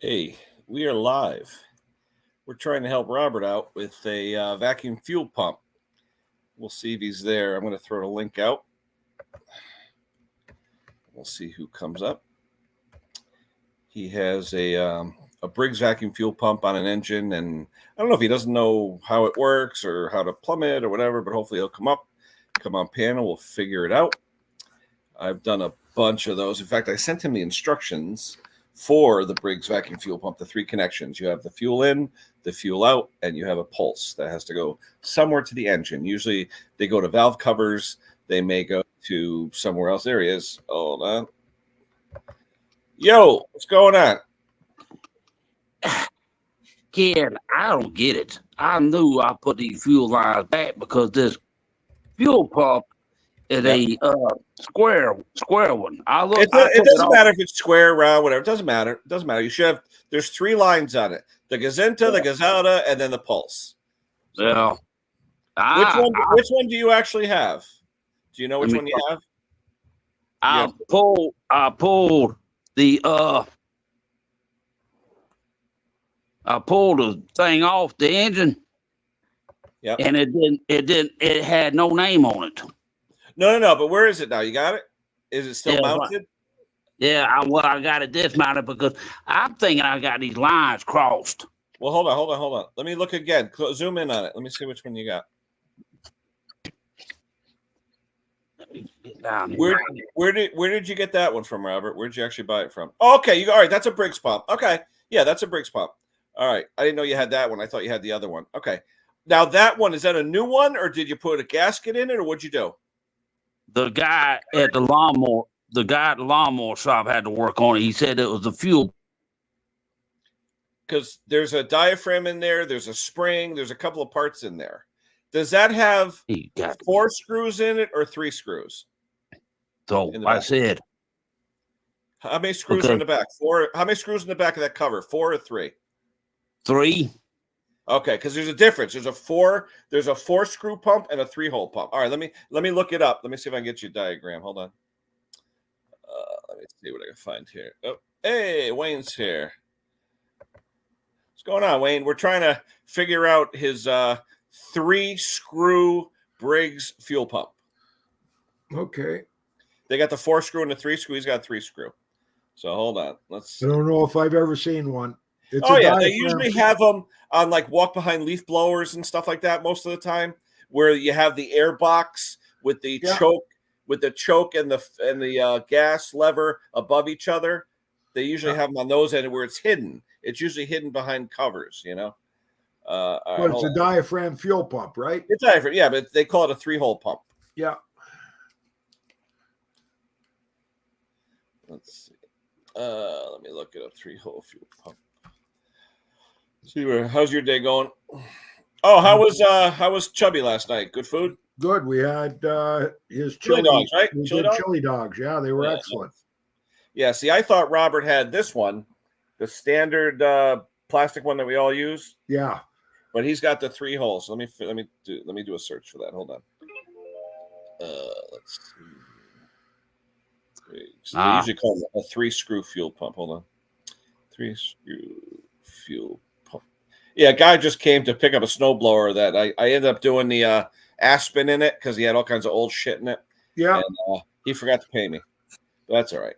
Hey, we are live. We're trying to help Robert out with a vacuum fuel pump. We'll see if he's there. I'm going to throw the link out. We'll see who comes up. He has a Briggs vacuum fuel pump on an engine, and I don't know if he doesn't know how it works or how to plumb it or whatever, but hopefully he'll come on panel. We'll figure it out. I've done a bunch of those. In fact, I sent him the instructions for the Briggs vacuum fuel pump, the 3 connections. You have the fuel in, the fuel out, and you have a pulse that has to go somewhere to the engine. Usually they go to valve covers. They may go to somewhere else. There he is. Hold on. Yo, what's going on? Kid, I don't get it. I knew I put these fuel lines back because this fuel pump is a square one. It doesn't matter if it's square, round, whatever. It doesn't matter. It doesn't matter. You should have. There's 3 lines on it: the Gazinta, the Gazalda, and then the Pulse. Yeah. Which one do you actually have? Do you know which one you have? I pulled the I pulled the thing off the engine. Yep. And it had no name on it. No. But where is it now? You got it? Is it still mounted? Yeah, I got it dismounted because I'm thinking I got these lines crossed. Well, hold on. Let me look again. Zoom in on it. Let me see which one you got. Where did you get that one from, Robert? Where did you actually buy it from? Oh, okay, all right. That's a Briggs pump. Okay, yeah, that's a Briggs pump. All right, I didn't know you had that one. I thought you had the other one. Okay, now that one, is that a new one, or did you put a gasket in it, or what'd you do? The guy at the lawnmower shop had to work on it. He said it was the fuel. Because there's a diaphragm in there, there's a spring, there's a couple of parts in there. Does that have 4 screws in it or 3 screws? So I said, how many screws are in the back? 4. How many screws in the back of that cover? 4 or 3? 3. Okay, because there's a difference. There's a 4 screw pump and a 3-hole pump. All right, let me look it up. Let me see if I can get you a diagram. Hold on. Let me see what I can find here. Oh, hey, Wayne's here. What's going on, Wayne? We're trying to figure out his 3-screw Briggs fuel pump. Okay. They got the 4 screw and the 3 screw. He's got a 3 screw. So hold on. I don't know if I've ever seen one. They usually have them on like walk behind leaf blowers and stuff like that most of the time, where you have the air box with the choke and the gas lever above each other. They usually have them on those ends where it's hidden. It's usually hidden behind covers, you know. But it's a diaphragm fuel pump, right? It's diaphragm, yeah, but they call it a 3-hole pump. Yeah. Let's see. Let me look at a 3-hole fuel pump. See how's your day going? Oh, how was Chubby last night? Good food? Good. We had his chili dogs, right? Chili dogs. Yeah, they were excellent. Yeah, see, I thought Robert had this one, the standard plastic one that we all use. Yeah. But he's got the 3 holes. Let me do a search for that. Hold on. Let's see. They usually call it a 3-screw fuel pump. Hold on. 3-screw fuel pump. Yeah, a guy just came to pick up a snowblower that I ended up doing the Aspen in it because he had all kinds of old shit in it. Yeah. And he forgot to pay me. But that's all right.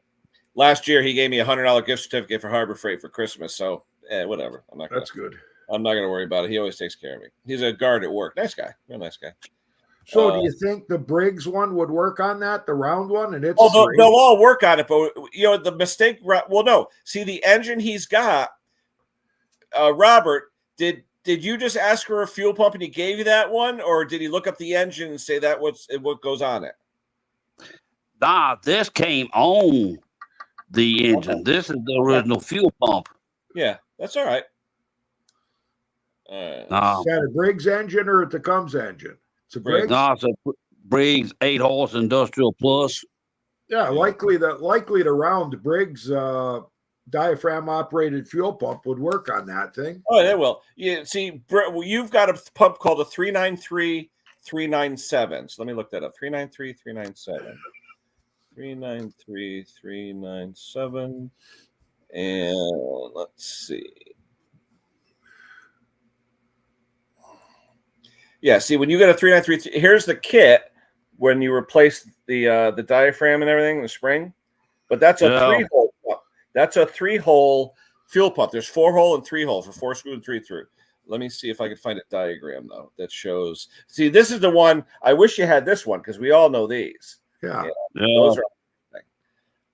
Last year he gave me a $100 gift certificate for Harbor Freight for Christmas. So whatever. That's good. I'm not gonna worry about it. He always takes care of me. He's a guard at work. Nice guy. Real nice guy. So do you think the Briggs one would work on that, the round one? And it's they'll all work on it, but the mistake. Well, no. See, the engine he's got, Robert. Did you just ask for a fuel pump and he gave you that one, or did he look up the engine and say that what goes on it? Nah, this came on the engine. Okay. This is the original fuel pump. Yeah, that's all right. Is that a Briggs engine or a Tecum's engine? It's a Briggs. No, it's a Briggs 8-horse Industrial Plus. Yeah, likely the round Briggs diaphragm operated fuel pump would work on that thing. Oh, they will. Yeah, see, you've got a pump called a 393-397. So let me look that up. 393-397. 393-397. And let's see. Yeah, see, when you get a 3933, here's the kit when you replace the diaphragm and everything, the spring. But that's a 3-hole pump. That's a 3-hole fuel pump. There's 4-hole and 3-hole for 4 screw and 3 through. Let me see if I can find a diagram though that shows. See, this is the one. I wish you had this one because we all know these. Yeah. Those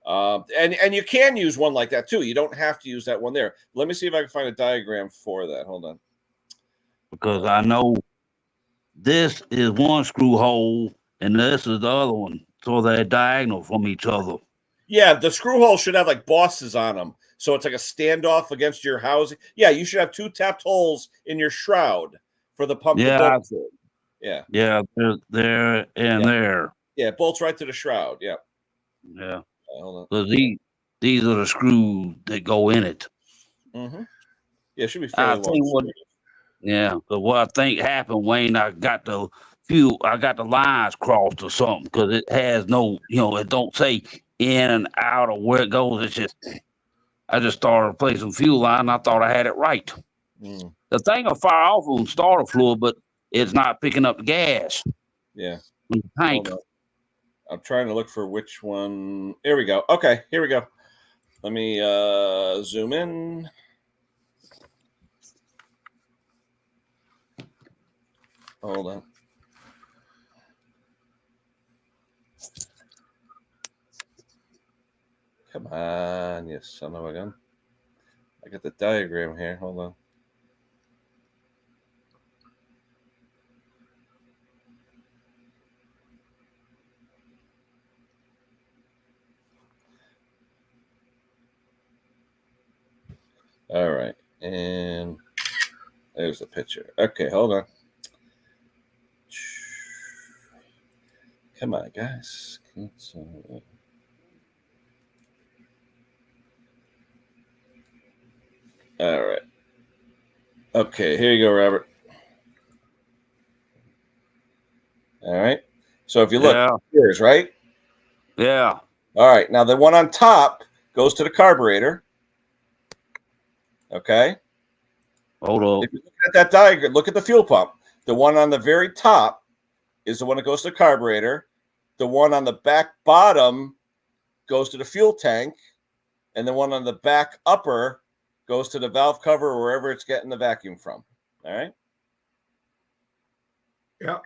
are. And you can use one like that too. You don't have to use that one there. Let me see if I can find a diagram for that. Hold on. Because I know this is one screw hole and this is the other one, so they're diagonal from each other. Yeah, the screw holes should have like bosses on them. So it's like a standoff against your housing. Yeah, you should have 2 tapped holes in your shroud for the pump to bolt through. Yeah. Yeah, there and there. Yeah, it bolts right to the shroud. Yeah. Yeah. Hold on. So these are the screws that go in it. Mm-hmm. Yeah, it should be fairly long. Yeah, but what I think happened, Wayne, I got the lines crossed or something because it has no, it don't say in and out or where it goes. It's just, I just started replacing fuel line. And I thought I had it right. The thing will fire off on starter fluid, but it's not picking up the gas. Yeah. In the tank. I'm trying to look for which one. Here we go. Okay, here we go. Let me zoom in. Hold on. Come on, you son of a gun. I got the diagram here. Hold on. All right. And there's the picture. Okay, hold on. Come on, guys. All right. Okay, here you go, Robert. All right. So if you look, here's right. Yeah. All right. Now the one on top goes to the carburetor. Okay. Hold on. If you look at that diagram, look at the fuel pump. The one on the very top is the one that goes to the carburetor. The one on the back bottom goes to the fuel tank. And the one on the back upper goes to the valve cover or wherever it's getting the vacuum from. All right. Yeah.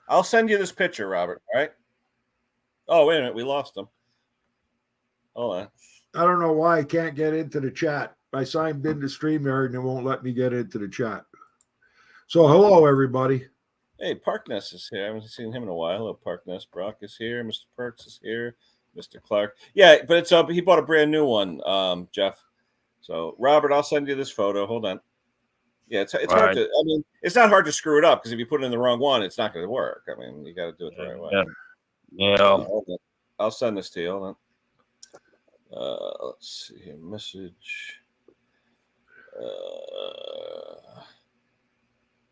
I'll send you this picture, Robert. All right. Oh, wait a minute. We lost him. Hold on. I don't know why I can't get into the chat. I signed into StreamYard and it won't let me get into the chat. So hello, everybody. Hey, Parkness is here. I haven't seen him in a while. Hello, Parkness. Brock is here. Mr. Perks is here. Mr. Clark. Yeah, but it's he bought a brand new one, Jeff. So, Robert, I'll send you this photo. Hold on. Yeah, it's hard to. I mean, it's not hard to screw it up because if you put it in the wrong one, it's not going to work. I mean, you got to do it the right way. Yeah. I'll send this to you. Hold on. Let's see here. Message.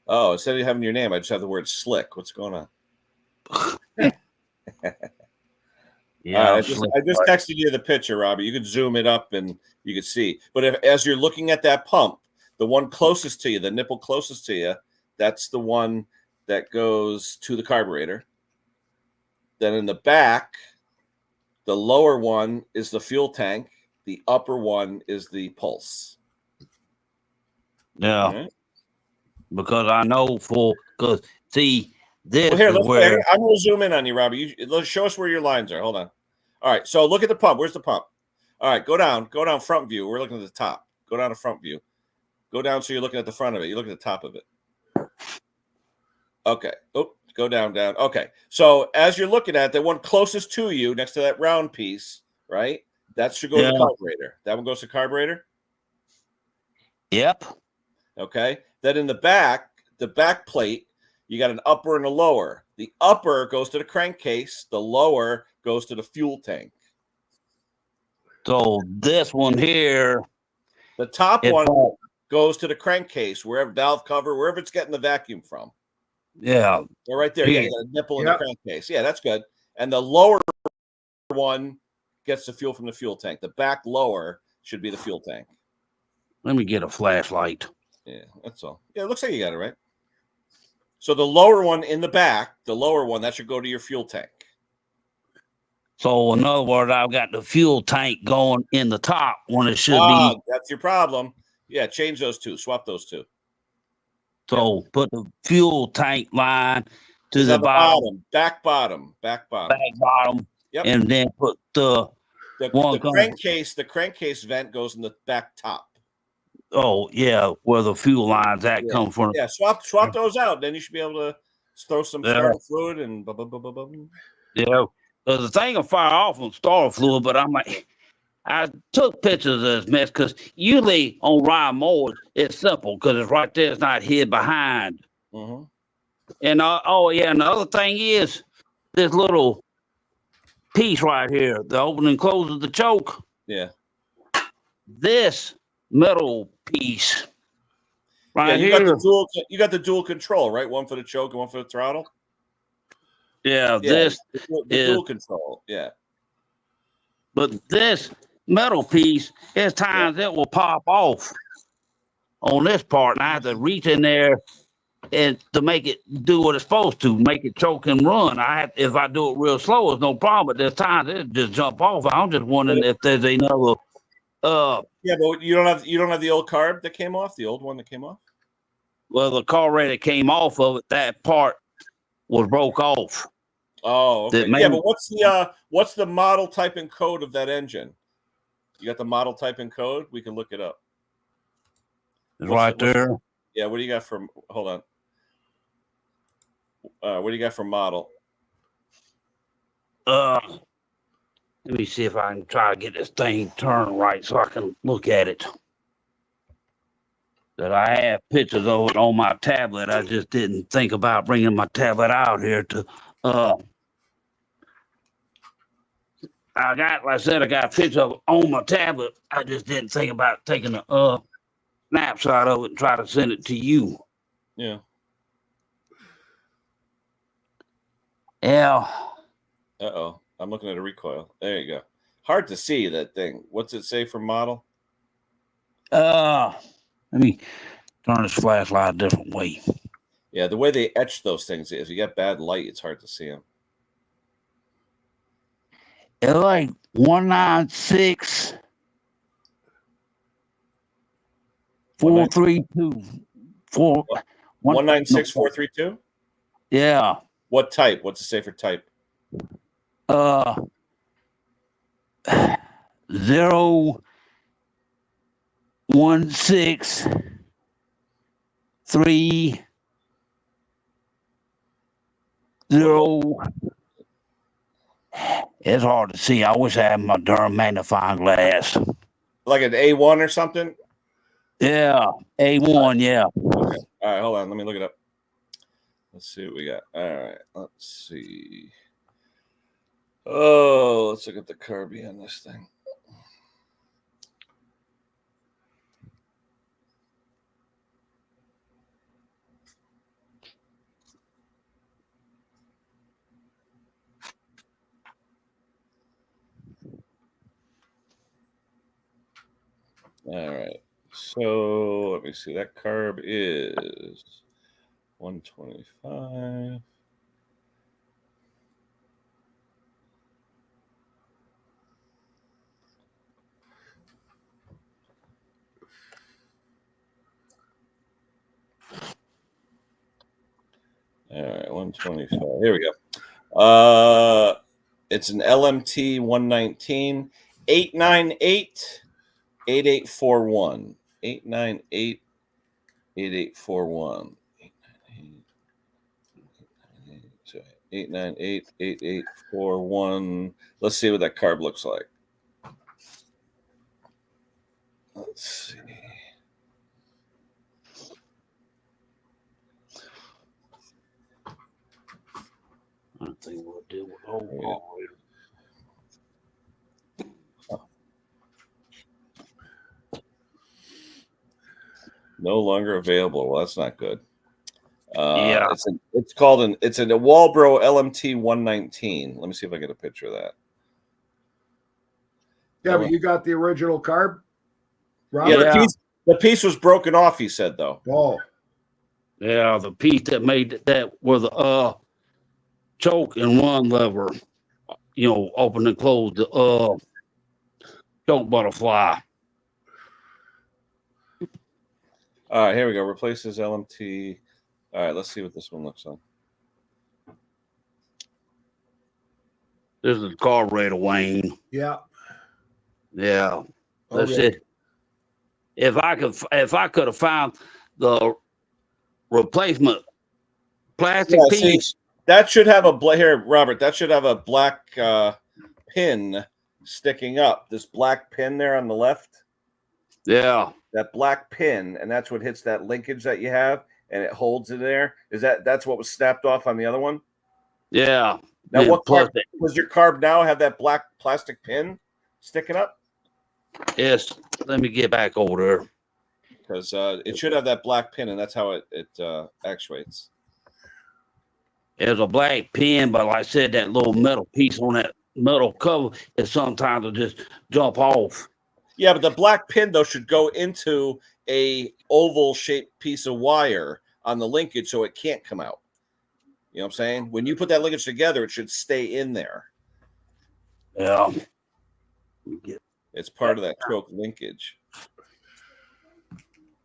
Oh, instead of having your name, I just have the word slick. What's going on? Yeah, I just texted you the picture, Robbie. You could zoom it up and you could see. But as you're looking at that pump, the one closest to you, the nipple closest to you, that's the one that goes to the carburetor. Then in the back, the lower one is the fuel tank. The upper one is the pulse. Yeah. Right? Because I know because see, this here, is where I'm going to zoom in on you, Robbie. Let's show us where your lines are. Hold on. All right. So look at the pump. Where's the pump? All right. Go down front view. We're looking at the top. Go down to front view. Go down so you're looking at the front of it. You look at the top of it. Okay. Oh, go down. Okay. So as you're looking at the one closest to you next to that round piece, right? That should go to the carburetor. That one goes to carburetor? Yep. Okay. Then in the back plate, you got an upper and a lower. The upper goes to the crankcase. The lower goes to the fuel tank. So this one here. The top one goes to the crankcase, wherever valve cover, wherever it's getting the vacuum from. Yeah. Or right there. Yeah, you got a nipple in the crankcase. Yeah, that's good. And the lower one gets the fuel from the fuel tank. The back lower should be the fuel tank. Let me get a flashlight. Yeah, that's all. Yeah, it looks like you got it right. So the lower one in the back, the lower one, that should go to your fuel tank. So in other words, I've got the fuel tank going in the top when it should be. That's your problem. Yeah, change those two. Swap those two. So put the fuel tank line to the bottom. Back bottom. Back bottom. Yep. And then put the crankcase. The crankcase vent goes in the back top. Oh yeah, where the fuel lines come from. Yeah, swap those out. Then you should be able to throw some starter fluid and blah, blah, blah, blah, blah. Yeah, the thing will fire off on starter fluid, but I'm like, I took pictures of this mess because usually on ride mowers it's simple because it's right there. It's not hid behind. Mm-hmm. And and the other thing is this little piece right here, the open and close of the choke. Yeah. This metal piece right you here. You got the dual control, right? One for the choke and one for the throttle. Yeah, this the dual control. Yeah. But this metal piece, there's times it will pop off on this part, and I have to reach in there and to make it do what it's supposed to, make it choke and run. If I do it real slow, it's no problem. But there's times it just jump off. I'm just wondering if there's another. Yeah, but you don't have the old carb that came off, the old one that came off. Well, the carburetor came off of it. That part was broke off. Oh, okay. Yeah, but what's the model type and code of that engine? You got the model type and code? We can look it up. It's right there. Yeah, what do you got from? Hold on. What do you got for model? Let me see if I can try to get this thing turned right so I can look at it. That I have pictures of it on my tablet. I just didn't think about bringing my tablet out here to. I got a picture of it on my tablet. I just didn't think about taking a snapshot of it and try to send it to you. Yeah. Yeah. Uh-oh. I'm looking at a recoil. There you go. Hard to see that thing. What's it say for model? Let me turn this flashlight a different way. Yeah, the way they etch those things is, if you got bad light, it's hard to see them. It's like 196 432 196 432. Yeah. What type? What's it say for type? 01630. It's hard to see. I wish I had my darn magnifying glass. Like an A1 or something? Yeah, A1, yeah. Okay. All right, hold on. Let me look it up. Let's see what we got. All right, let's see. Oh, let's look at the Kirby on this thing. All right. So let me see. That carb is 125. All right, 125. Here we go. It's an LMT 119 898 8841. 898 8841. 898 8841. Let's see what that carb looks like. Let's see. I think we'll deal with whole No longer available. Well, that's not good. Yeah, it's a Walbro LMT 119. Let me see if I get a picture of that. Yeah, but you got the original carb, Robert? Yeah, the piece was broken off, he said, though. Oh, Yeah, the piece that made that was choke and one lever, open and close the choke butterfly. All right, here we go. Replaces LMT. All right, let's see what this one looks like. This is the carburetor, Wayne. yeah. Yeah, that's Okay. it. If I could have found the replacement plastic piece. That should have here, Robert. That should have a black pin sticking up. This black pin there on the left. Yeah. That black pin, and that's what hits that linkage that you have, and it holds it there. That's what was snapped off on the other one? Yeah. Now, what carb does your carb now have that black plastic pin sticking up? Yes. Let me get back over there. Because it should have that black pin, and that's how it actuates. There's a black pin, but like I said, that little metal piece on that metal cover is sometimes to just jump off. Yeah, but the black pin, though, should go into a oval-shaped piece of wire on the linkage so it can't come out. You know what I'm saying? When you put that linkage together, it should stay in there. Yeah. It's part of that choke linkage.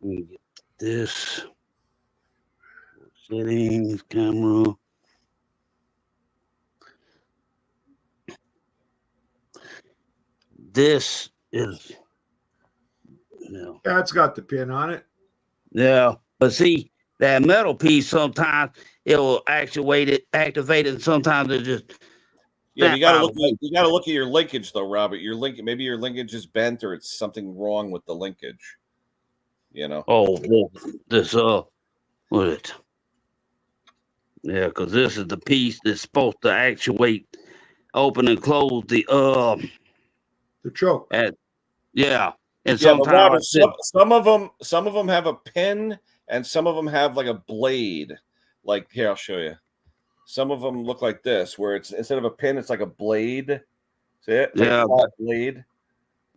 Let me get this. Settings, camera. This is, Yeah, it's got the pin on it. Yeah, but see, that metal piece, sometimes it will activate it, and sometimes it just. Yeah, you gotta look at your linkage though, Robert. Maybe your linkage is bent or it's something wrong with the linkage. Oh, well, this what is it? Yeah, because this is the piece that's supposed to actuate, open and close the choke. Yeah, and yeah, but Robert, like some of them have a pin, and some of them have like a blade. Like here, I'll show you. Some of them look like this, where it's instead of a pin, it's like a blade. See it? It's like a flat blade.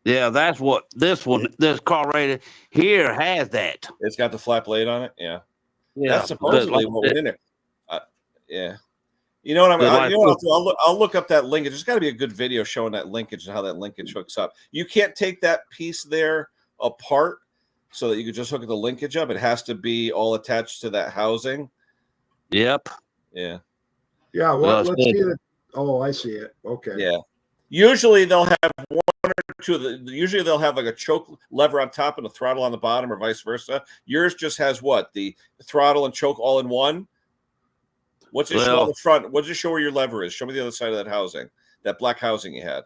Yeah, that's what this carburetor here has that. It's got the flat blade on it. Yeah, yeah. That's supposedly what was in there. Yeah. You know what I'm? I'll look up that linkage. There's got to be a good video showing that linkage and how that linkage hooks up. You can't take that piece there apart so that you could just hook the linkage up. It has to be all attached to that housing. Yep. Yeah. Yeah. Well, let's see it. Oh, I see it. Okay. Yeah. Usually they'll have one or two of the. Usually they'll have like a choke lever on top and a throttle on the bottom, or vice versa. Yours just has what? The throttle and choke all in one. What's it show on the front? What does it show where your lever is? Show me the other side of that housing, that black housing you had.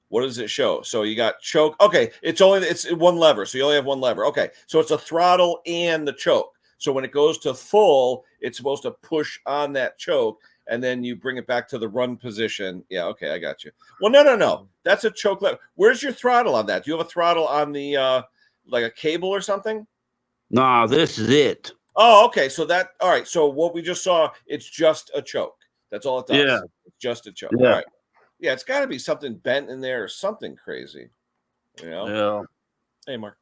What does it show? So you got choke. Okay, it's one lever, so you only have one lever. Okay, so it's a throttle and the choke. So when it goes to full, it's supposed to push on that choke, and then you bring it back to the run position. Yeah, okay, I got you. Well, no. That's a choke lever. Where's your throttle on that? Do you have a throttle on the like a cable or something? No, this is it. Oh, okay. So all right. So what we just saw, it's just a choke. That's all it does. Yeah. It's just a choke. Yeah. All right. Yeah, it's got to be something bent in there or something crazy. Yeah. Hey, Mark.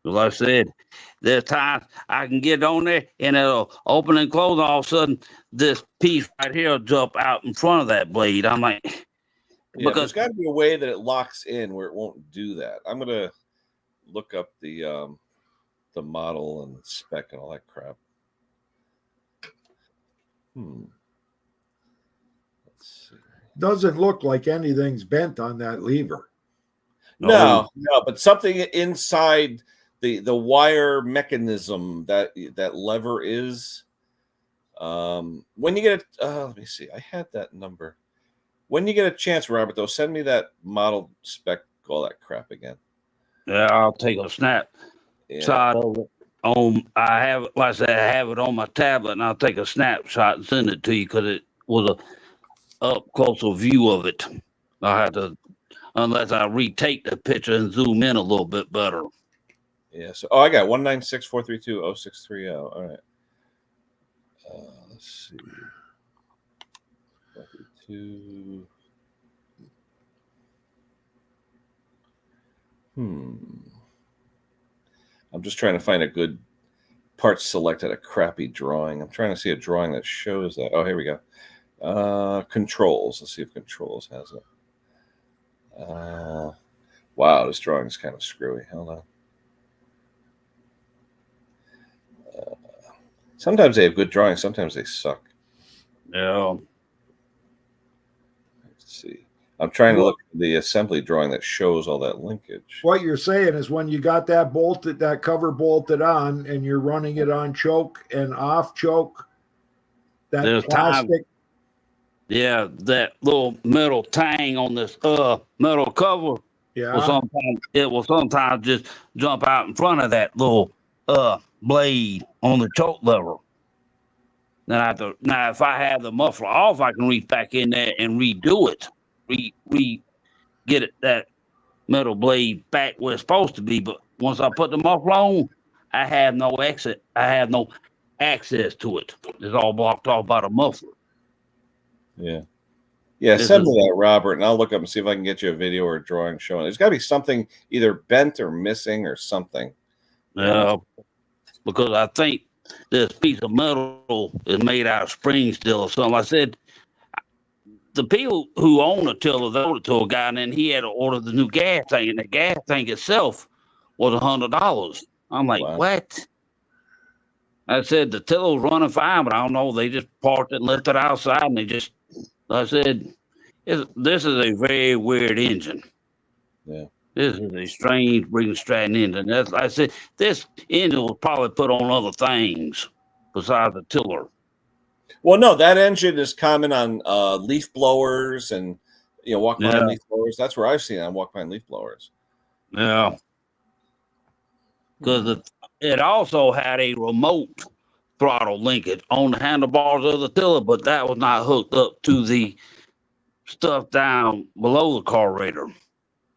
Like I said, there's times I can get on there and it'll open and close. And all of a sudden, this piece right here will jump out in front of that blade. I'm like, yeah, there's got to be a way that it locks in where it won't do that. I'm gonna look up the model and spec and all that crap. Let's see. Doesn't look like anything's bent on that lever. No, but something inside the wire mechanism that lever is. When you get it, let me see. I had that number. When you get a chance, Robert, though, send me that model spec, all that crap again. Yeah, I'll take a snap shot of it. I have it, like I said, I have it on my tablet, and I'll take a snapshot and send it to you because it was a up closer view of it. I have to, unless I retake the picture and zoom in a little bit better. Yeah. So, I got 196-432-0630. All right. Let's see. 42. I'm just trying to find a good part selected, a crappy drawing. I'm trying to see a drawing that shows that. Oh, here we go. Controls. Let's see if controls has it. Wow, this drawing is kind of screwy. Hold on. Sometimes they have good drawings. Sometimes they suck. Yeah. Let's see. I'm trying to look at the assembly drawing that shows all that linkage. What you're saying is when you got that bolted, that cover bolted on, and you're running it on choke and off choke, that There's plastic. Yeah, that little metal tang on this metal cover. Yeah. Will sometimes just jump out in front of that little blade on the choke lever. Now if I have the muffler off, I can reach back in there and redo it. Get it that metal blade back where it's supposed to be. But once I put the muffler on, I have no exit. I have no access to it. It's all blocked off by the muffler. Yeah. Yeah, send me that, Robert, and I'll look up and see if I can get you a video or a drawing showing. There's got to be something either bent or missing or something. Yeah, because I think this piece of metal is made out of spring steel or something. I said, the people who own the tiller, they owned it to a guy, and then he had to order the new gas tank, and the gas tank itself was $100. I'm like, Wow. what? I said, the tiller was running fine, but I don't know. They just parked it and left it outside, and I said, this is a very weird engine. Yeah. This is a strange Briggs & Stratton engine. I said, this engine was probably put on other things besides the tiller. Well, no, that engine is common on leaf blowers and walk behind leaf blowers. That's where I've seen it on walk behind leaf blowers. Yeah, because it also had a remote throttle linkage on the handlebars of the tiller, but that was not hooked up to the stuff down below the carburetor.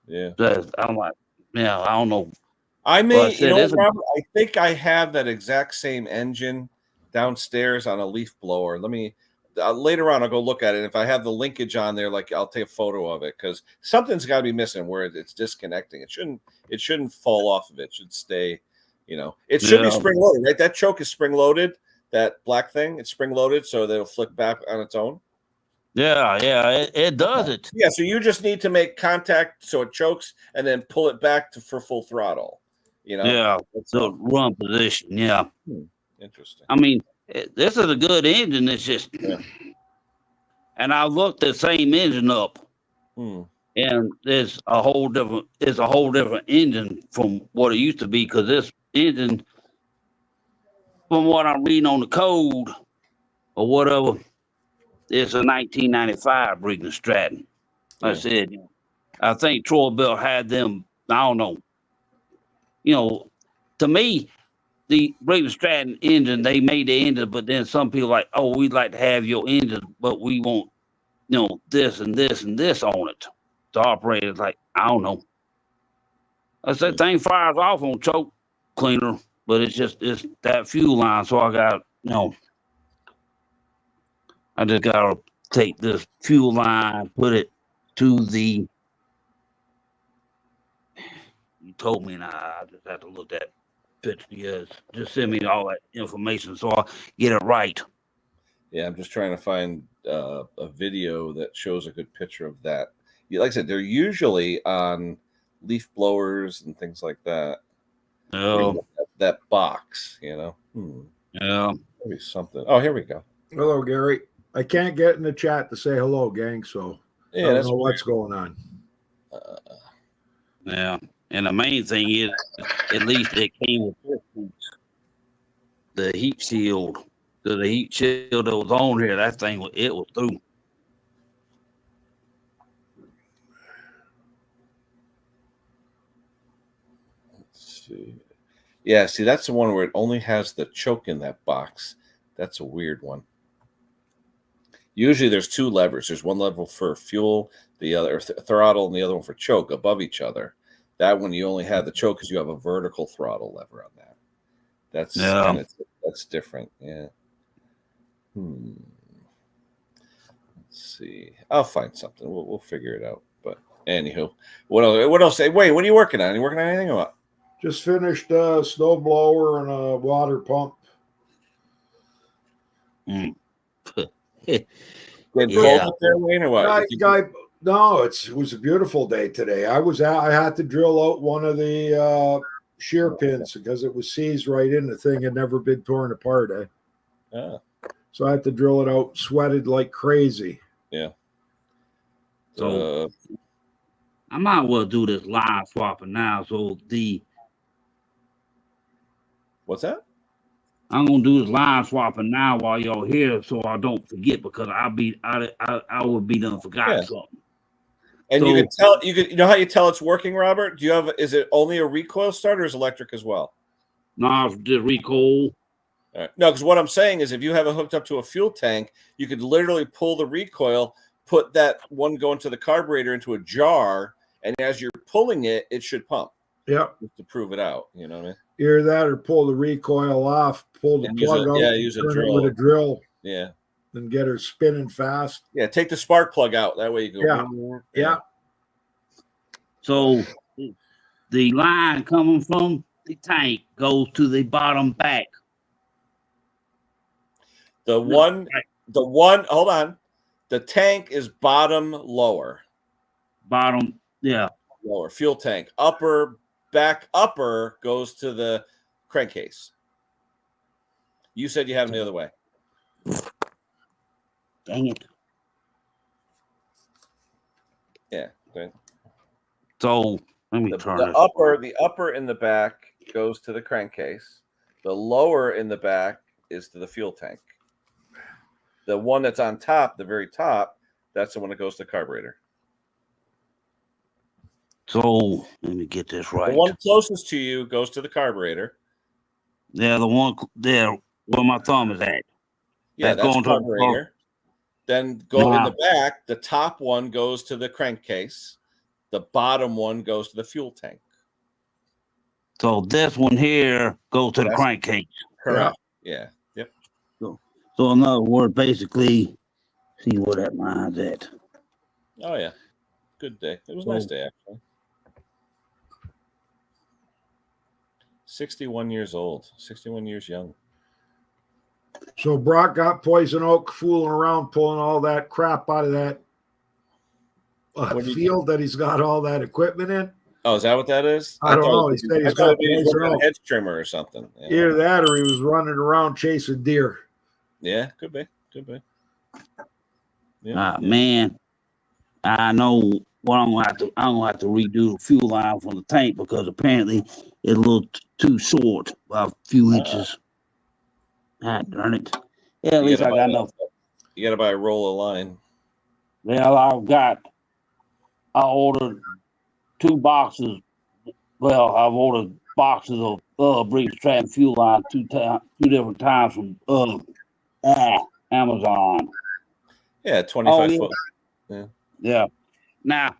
Yeah, I'm like, yeah, I don't know. I may, Robert, I think I have that exact same engine downstairs on a leaf blower. Let me later on. I'll go look at it. If I have the linkage on there, like I'll take a photo of it because something's got to be missing where it's disconnecting. It shouldn't fall off of it. It should stay. It should be spring loaded, right? That choke is spring loaded. That black thing, it's spring loaded, so that it'll flick back on its own. Yeah, it does it. Yeah, so you just need to make contact so it chokes and then pull it back for full throttle. Yeah, it's a run position. Yeah. Interesting. I mean, this is a good engine. It's just, and I looked the same engine up, and it's a whole different engine from what it used to be. Because this engine, from what I'm reading on the code or whatever, it's a 1995 Briggs & Stratton. I said, I think Troy Bell had them. I don't know. To me, the Briggs & Stratton engine, they made the engine, but then some people like, oh, we'd like to have your engine, but we want, this and this and this on it. The operator's like, I don't know. I said, thing fires off on choke cleaner, but it's that fuel line. So I got, I just got to take this fuel line, put it to the, you told me, and I just have to look at picture. Yes, just send me all that information so I'll get it right. Yeah, I'm just trying to find a video that shows a good picture of that. Like I said, they're usually on leaf blowers and things like that. Oh, that box, Yeah, maybe something. Oh, here we go. Hello, Gary. I can't get in the chat to say hello, gang. So I don't know what's going on. Yeah. And the main thing is, at least it came with the heat shield. So the heat shield that was on here, that thing, it was through. Let's see. Yeah, see, that's the one where it only has the choke in that box. That's a weird one. Usually there's two levers. There's one lever for fuel, the other throttle, and the other one for choke above each other. That one you only have the choke because you have a vertical throttle lever on that. That's different. Yeah. Let's see. I'll find something. We'll figure it out. But Anywho, what else? What else? Wait, what are you working on? Are you working on anything or what? Just finished a snow blower and a water pump. Mm. Did Yeah. both there, Wayne, or what? No, it was a beautiful day today. I had to drill out one of the shear pins because it was seized right in. The thing had never been torn apart. Oh, So I had to drill it out, sweated like crazy. yeah. So I might as well do this line swapping now. So What's that? I'm gonna do this line swapping now while y'all here, so I don't forget, because I would be done forgot something. And So, you can tell, you know how you tell it's working, Robert? Is it only a recoil start or is electric as well? No, it's just recoil. All right. No, because what I'm saying is if you have it hooked up to a fuel tank, you could literally pull the recoil, put that one going to the carburetor into a jar, and as you're pulling it, it should pump. Yep. Just to prove it out. You know what I mean? Either that or pull the recoil off, pull the plug out, use a turn drill. it with a drill. Yeah. And get her spinning fast. Yeah, take the spark plug out. That way you go. Yeah. So the line coming from the tank goes to the bottom back. Hold on. The tank is bottom lower. Bottom, yeah. Lower. Fuel tank. Back upper goes to the crankcase. You said you had them the other way. Dang it. Yeah. Okay. So let me turn the upper in the back goes to the crankcase. The lower in the back is to the fuel tank. The one that's on top, the very top, that's the one that goes to the carburetor. So let me get this right. The one closest to you goes to the carburetor. Yeah, the one there where my thumb is at. Yeah, that's going carburetor. Then go in the back. The top one goes to the crankcase. The bottom one goes to the fuel tank. So this one here goes to the crankcase. Correct. Yeah. Yep. So in other words, basically, see where that line's at. Oh yeah. Good day. It was a nice day actually. 61 years old. 61 years young. So Brock got poison oak fooling around, pulling all that crap out of that field that he's got all that equipment in. Oh, is that what that is? I don't know. He said he's got poison oak. A hedge trimmer or something. Yeah. Either that or he was running around chasing deer. Yeah, could be. Could be. Yeah. Man, I know what I'm gonna have to redo the fuel line from the tank because apparently it's a little too short by a few inches. God darn it. Yeah, at least I got enough. You gotta buy a roll of line. Well, I ordered 2 boxes. Well, I've ordered boxes of Briggs Stratton fuel line 2 different times from Amazon. Yeah, 25 foot. Yeah. Now,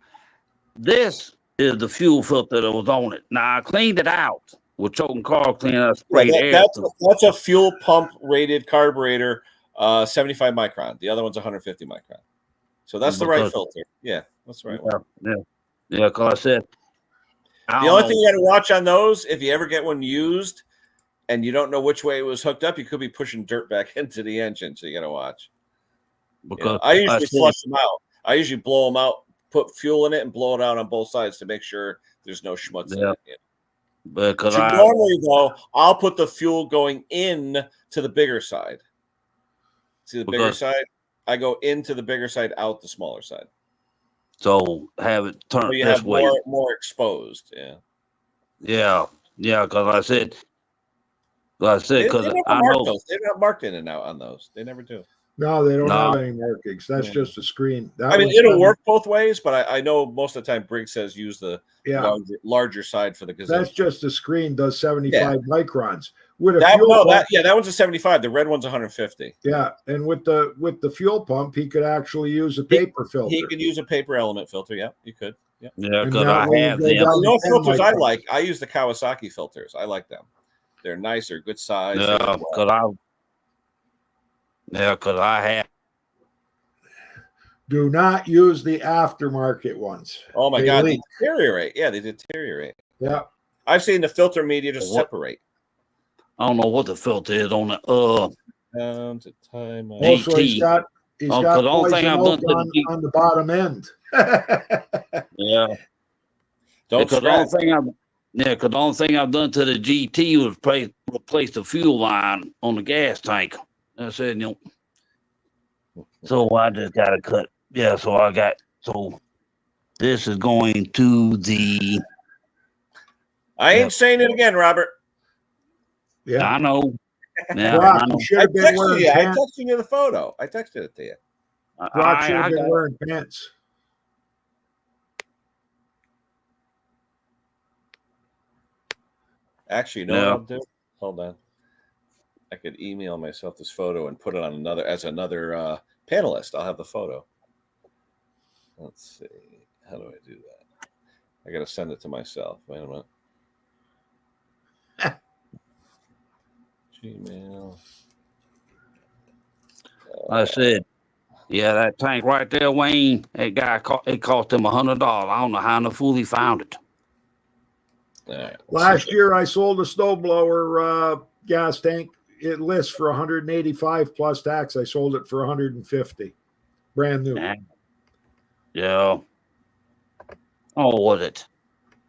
this is the fuel filter that was on it. Now, I cleaned it out with choking car cleaner. Sprayed air. That's a fuel pump rated carburetor, 75 micron. The other one's 150 micron. So that's the right filter. Yeah, that's the right one. Yeah, because I said. The only thing you got to watch on those, if you ever get one used and you don't know which way it was hooked up, you could be pushing dirt back into the engine. So you got to watch. Because I usually flush them out. I usually blow them out, put fuel in it, and blow it out on both sides to make sure there's no schmutz in it. Because normally, though, I'll put the fuel going in to the bigger side. See the bigger side? I go into the bigger side, out the smaller side. So have it turned this way. More exposed. Yeah. Yeah. Yeah. Because I said, because I know they're not marked in and out on those. They never do. No, they don't have any markings. That's just a screen. It'll work both ways, but I know most of the time Briggs says use the larger side for the gazelle. That's just a screen does 75 microns. With a that one's a 75. The red one's 150. Yeah, and with the fuel pump, he could actually use a paper filter. He could use a paper element filter. Yeah, you could. Yeah, because I have them. You know what filters I like? I use the Kawasaki filters. I like them. They're nicer, good size. Yeah, because I have. Do not use the aftermarket ones. Oh my They God, leak. they deteriorate. Yeah, they deteriorate. Yeah. I've seen the filter media just What? separate. I don't know what the filter is on the Down to time. Also, he's GT. got Oh, 'cause the only thing poison I've done oak to the G, on the bottom end. yeah. Don't Because scratch. the only thing I've done to the GT was replace the fuel line on the gas tank. That's it. So I just got to cut. Yeah. So this is going to the. I ain't saying it again, Robert. Yeah. I know. Yeah. Brock, I know. you should I have been texted wearing you. I pants. texted you the photo. I texted it to you. Brock should have I been got it. wearing pants. Actually, you know what I'll do? Hold on. I could email myself this photo and put it on another panelist. I'll have the photo. Let's see. How do I do that? I got to send it to myself. Wait a minute. Gmail. I said, yeah, that tank right there, Wayne. That guy it cost him $100. I don't know how in the fool he found it. All right, Last year, I sold a snowblower gas tank. It lists for 185 plus tax. I sold it for 150, brand new. Yeah. Oh, was it?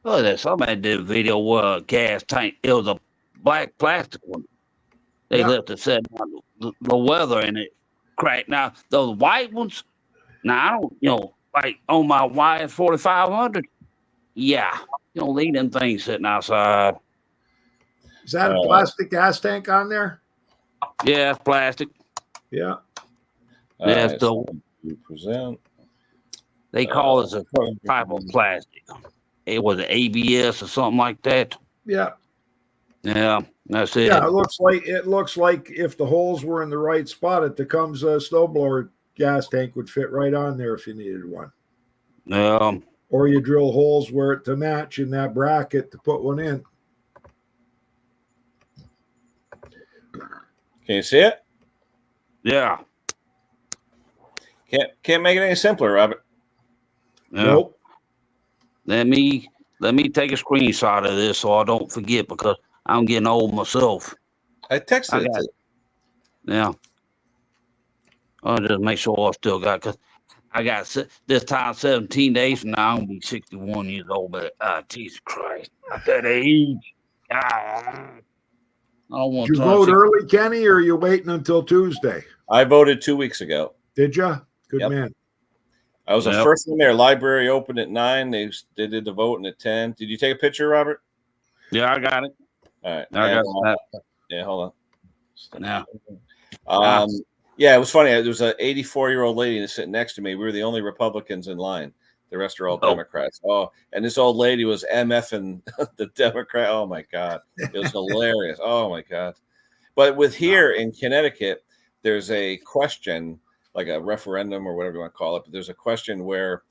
Look at that. Somebody did a video where a gas tank, it was a black plastic one. They left it set the weather in it cracked. Now, those white ones, now I don't, like on my YS 4500, yeah, leave them things sitting outside. Is that a plastic gas tank on there? Yeah, it's plastic. Yeah. Yeah, it's the present. They call it a certain type of plastic. It was an ABS or something like that. Yeah. Yeah, that's it. Yeah, it looks like if the holes were in the right spot, it becomes a snowblower gas tank would fit right on there if you needed one. Yeah. Or you drill holes where it to match in that bracket to put one in. Can you see it? Yeah. Can't make it any simpler, Robert. Yeah. Nope. Let me take a screenshot of this so I don't forget because I'm getting old myself. I texted it to you. Yeah. I'll just make sure I still got, because I got this time 17 days from now, I'm going to be 61 years old. But Jesus Christ, at that age, I don't want Did you vote early, Kenny, or are you waiting until Tuesday? I voted 2 weeks ago. Did you? Good man. I was the first one there. Library opened at 9. They did the voting at 10. Did you take a picture, Robert? Yeah, I got it. All right. I got that. Yeah, hold on. Yeah. Yeah, it was funny. There was an 84-year-old lady sitting next to me. We were the only Republicans in line. The rest are all Democrats. Oh, and this old lady was MFing the Democrat. Oh, my God. It was hilarious. Oh, my God. But with here in Connecticut, there's a question, like a referendum or whatever you want to call it, but there's a question where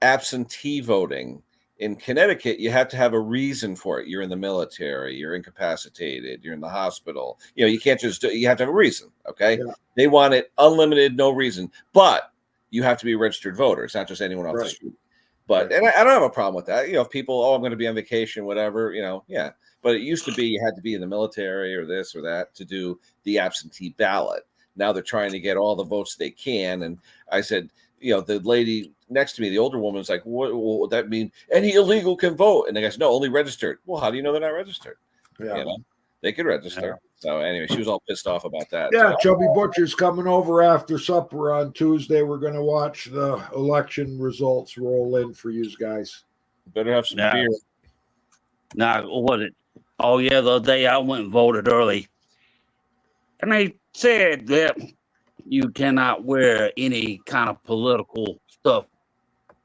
absentee voting in Connecticut, you have to have a reason for it. You're in the military, you're incapacitated, you're in the hospital. You can't just you have to have a reason. Okay. Yeah. They want it unlimited, no reason, but you have to be a registered voter. It's not just anyone off the street. But and I don't have a problem with that. If people, I'm going to be on vacation, whatever, yeah. But it used to be you had to be in the military or this or that to do the absentee ballot. Now they're trying to get all the votes they can. And I said, the lady next to me, the older woman, was like, what would that mean? Any illegal can vote. And the guy said, no, only registered. Well, how do you know they're not registered? Yeah. They could register. Yeah. So anyway, she was all pissed off about that. Yeah, Chubby Butcher's coming over after supper on Tuesday. We're going to watch the election results roll in for you guys. Better have some beer. Now, what was it? Oh, yeah, the other day I went and voted early. And they said that you cannot wear any kind of political stuff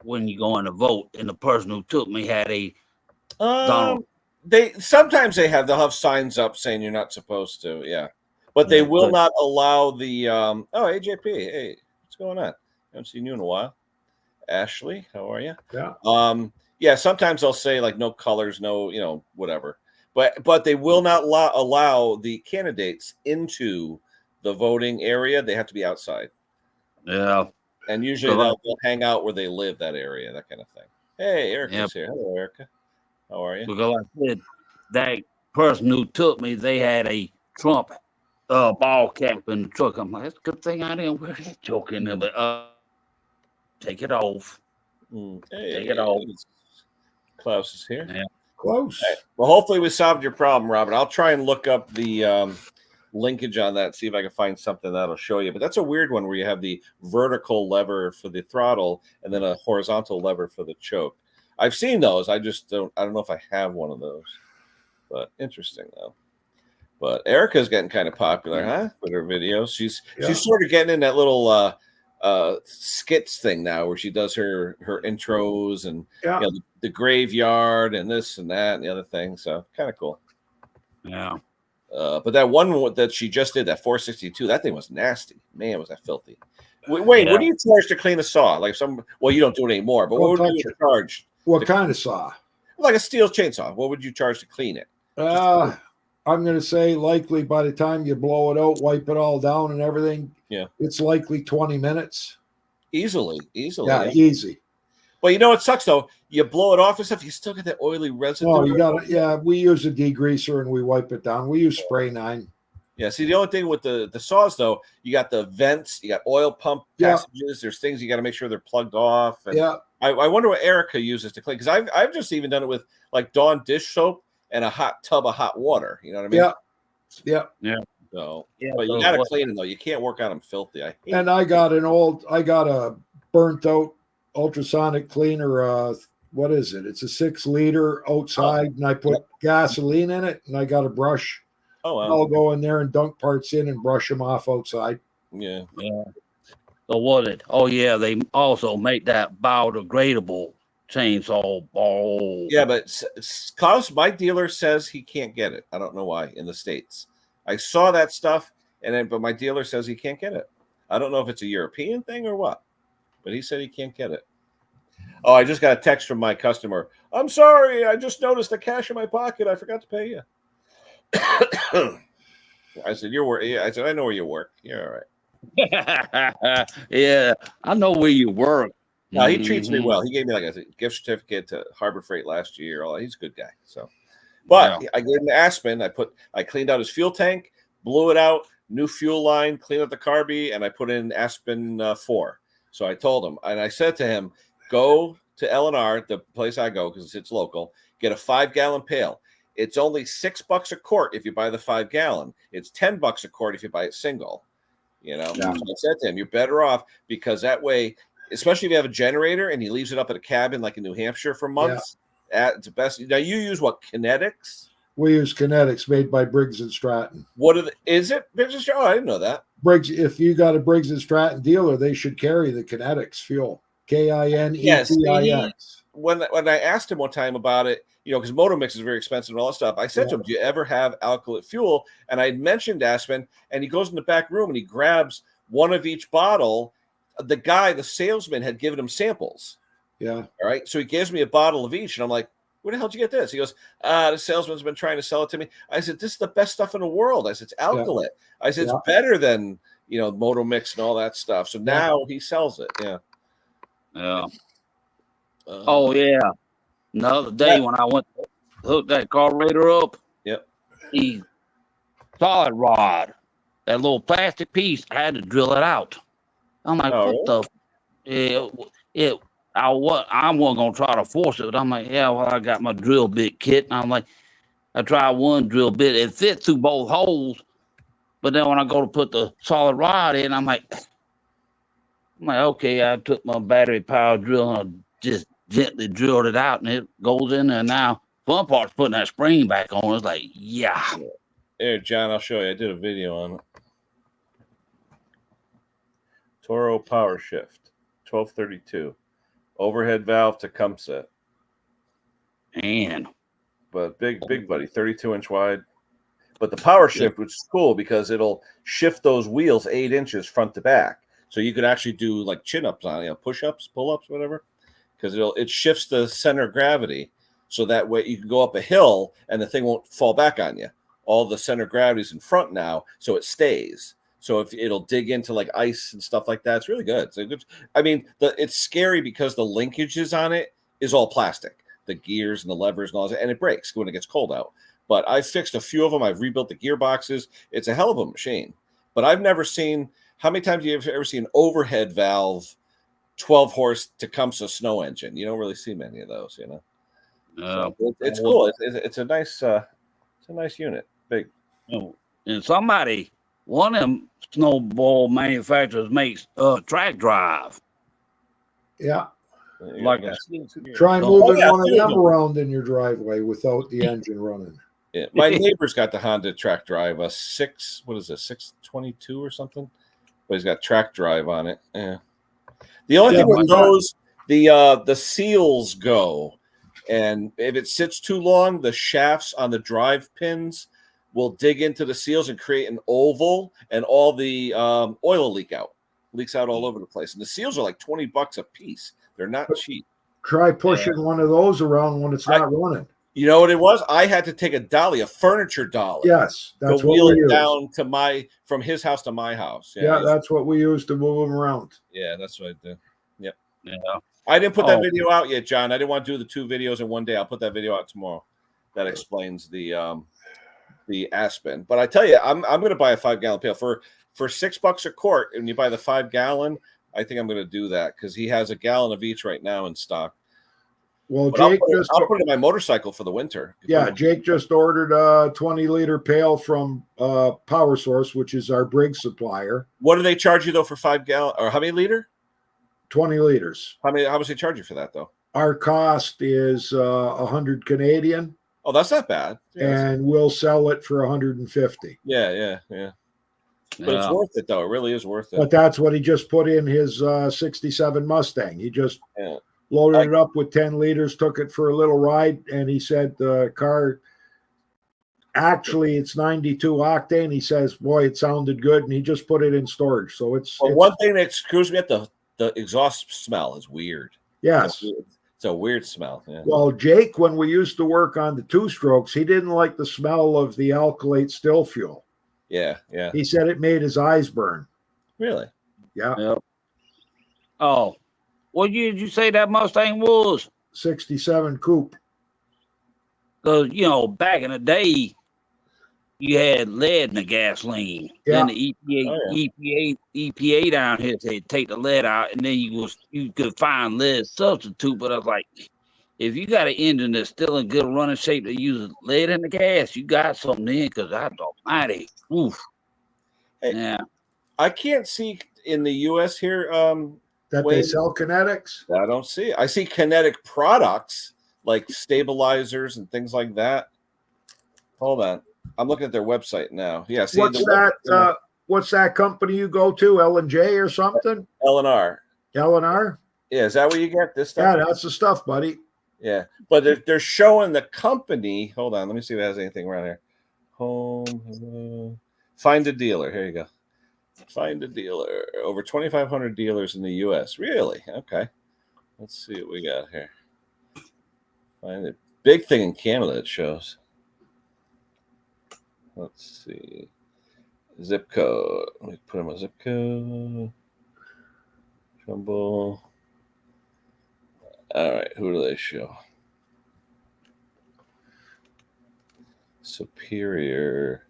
when you go in to vote. And the person who took me had a Donald. They'll have signs up saying you're not supposed to, but they will not allow the AJP. Hey, what's going on? I haven't seen you in a while. Ashley, how are you? Yeah. Sometimes they'll say like no colors, no, whatever. But they will not allow the candidates into the voting area. They have to be outside. Yeah. And usually they'll hang out where they live, that area, that kind of thing. Hey, Erica's here. Hello, Erica. How are you? Because like I said, that person who took me, they had a Trump ball cap in the truck. I'm like, it's a good thing I didn't wear that joke in there, but take it off. Take it off. Klaus is here. Yeah. Close. Right. Well, hopefully we solved your problem, Robert. I'll try and look up the linkage on that, see if I can find something that'll show you. But that's a weird one where you have the vertical lever for the throttle and then a horizontal lever for the choke. I've seen those. I don't know if I have one of those. But interesting though. But Erica's getting kind of popular, huh? With her videos. She's sort of getting in that little skits thing now where she does her intros and the graveyard and this and that and the other thing. So kind of cool. Yeah. But that one that she just did, that 462, that thing was nasty. Man, was that filthy. Wait, what do you charge to clean a saw? Like you don't do it anymore, but what would you charge? What kind of saw? Like a steel chainsaw. What would you charge to clean it? I'm going to say likely by the time you blow it out, wipe it all down and everything, it's likely 20 minutes. Easily. Yeah, easy. Well, you know what sucks though? You blow it off and stuff, you still get that oily residue. Oh, you got it. We use a degreaser and we wipe it down. We use spray 9. Yeah, see, the only thing with the saws though, you got the vents, you got oil pump passages. There's things you got to make sure they're plugged off. And I wonder what Erica uses to clean, because I've just even done it with like Dawn dish soap and a hot tub of hot water. You know what I mean? Yeah. So, but you got to clean them though. You can't work on them filthy. I got a burnt out ultrasonic cleaner. What is it? It's a 6-liter outside, and I put gasoline in it, and I got a brush. Oh, wow. I'll go in there and dunk parts in and brush them off outside. Yeah. So they also make that biodegradable chainsaw ball. Yeah, but Klaus, my dealer says he can't get it. I don't know why in the States. I saw that stuff, but my dealer says he can't get it. I don't know if it's a European thing or what, but he said he can't get it. Oh, I just got a text from my customer. I'm sorry, I just noticed the cash in my pocket. I forgot to pay you. I said, I said, I know where you work. You're all right. Yeah, I know where you work. No, he treats me well. He gave me like a gift certificate to Harbor Freight last year. He's a good guy. So, but I gave him Aspen. I cleaned out his fuel tank, blew it out, new fuel line, cleaned up the carby, and I put in Aspen 4. So I told him, and I said to him, go to L&R, the place I go because it's local, get a 5-gallon pail. It's only $6 a quart if you buy the 5-gallon. It's $10 a quart if you buy it single. You know, so I said to him, you're better off, because that way, especially if you have a generator and he leaves it up at a cabin like in New Hampshire for months, it's the best. Now you use what, Kinetics? We use Kinetics, made by Briggs and Stratton. Is it Briggs and Stratton? Oh, I didn't know that. Briggs, if you got a Briggs and Stratton dealer, they should carry the Kinetics fuel. KINETIX. Yes. When I asked him one time about it, because Motor Mix is very expensive and all that stuff, I said to him, do you ever have alkylate fuel? And I mentioned Aspen, and he goes in the back room and he grabs one of each bottle. The salesman had given him samples. Yeah. All right. So he gives me a bottle of each, and I'm like, where the hell did you get this? He goes, the salesman's been trying to sell it to me. I said, this is the best stuff in the world. I said, it's alkylate. I said, it's better than, Motor Mix and all that stuff. So now he sells it. Yeah. Yeah. Another day when I went to hook that carburetor up, the solid rod, that little plastic piece, I had to drill it out. I'm like, I wasn't gonna try to force it. But I'm like, I got my drill bit kit, and I'm like, I tried one drill bit, it fit through both holes, but then when I go to put the solid rod in, I'm like, okay, I took my battery powered drill and I just gently drilled it out, and it goes in there now. Fun part's putting that spring back on. It's like, Here, John, I'll show you. I did a video on it. Toro Power Shift, 1232. Overhead valve to Tecumseh. Man. But big buddy, 32-inch wide. But the power shift, which is cool because it'll shift those wheels 8 inches front to back. So you could actually do like chin-ups on, push-ups, pull-ups, whatever. Because it shifts the center of gravity. So that way you can go up a hill and the thing won't fall back on you. All the center of gravity is in front now, so it stays. So if it'll dig into like ice and stuff like that, it's really good. It's a good. I mean, it's scary because the linkages on it is all plastic, the gears and the levers and all that, and it breaks when it gets cold out. But I fixed a few of them. I've rebuilt the gearboxes. It's a hell of a machine. But I've never seen. How many times have you ever seen an overhead valve 12 horse Tecumseh snow engine? You don't really see many of those, you know. So it's cool. It's a nice unit. Big. And one of them snowball manufacturers makes track drive. Yeah. Like Try moving one of them around in your driveway without the engine running. Yeah. My neighbor's got the Honda track drive, a 622 or something, but he's got track drive on it. Yeah. The only thing with those, the seals go, and if it sits too long, the shafts on the drive pins will dig into the seals and create an oval, and all the oil leaks out all over the place. And the seals are like $20 a piece. They're not cheap. Try pushing one of those around when it's not running. You know what it was? I had to take a furniture dolly. Yes, that's to wheel it down to from his house to my house. Yeah, that's what we used to move them around. Yeah, that's what I did. Yep. Yeah. I didn't put that video out yet, John. I didn't want to do the 2 videos in one day. I'll put that video out tomorrow. That explains the Aspen. But I tell you, I'm going to buy a 5-gallon pail for $6 a quart. And you buy the 5-gallon, I think I'm going to do that because he has a gallon of each right now in stock. Well, but Jake I'll put it in my motorcycle for the winter. Yeah, Jake just ordered a 20-liter pail from Power Source, which is our Briggs supplier. What do they charge you though for 5-gallon? Or how many liter? 20 liters. How much they charge you for that though? Our cost is 100 Canadian. Oh, that's not bad. Yeah, and we'll sell it for 150. Yeah. But it's worth it though. It really is worth it. But that's what he just put in his 67 Mustang. He just loaded it up with 10 liters, took it for a little ride, and he said the car, actually it's 92 octane. He says, boy, it sounded good, and he just put it in storage. So it's one thing that screws me up, the exhaust smell is weird. Yes. It's a weird smell. Yeah. Well, Jake, when we used to work on the 2-strokes, he didn't like the smell of the alkylate still fuel. Yeah. He said it made his eyes burn. Really? Yeah. Yep. Oh, what year did you say that Mustang was? 67 coupe. Because, back in the day, you had lead in the gasoline. Yeah. Then the EPA down here said take the lead out, and then you could find lead substitute. But I was like, if you got an engine that's still in good running shape that uses lead in the gas, you got something in, because that's almighty. Oof. Hey, yeah. I can't see in the U.S. here that they sell kinetics. I don't see it. I see kinetic products like stabilizers and things like that. Hold on. I'm looking at their website now. Yeah. See, what's that company you go to? L&J or something? L&R. L&R? Yeah. Is that where you get this stuff? Yeah, that's the stuff, buddy. Yeah. But they're showing the company. Hold on. Let me see if it has anything around here. Home. Find a dealer. Here you go. Find a dealer. Over 2,500 dealers in the U.S. Really? Okay. Let's see what we got here. Find a big thing in Canada, it shows. Let's see. Zip code. Let me put in my zip code. Trumbull. All right. Who do they show? Superior.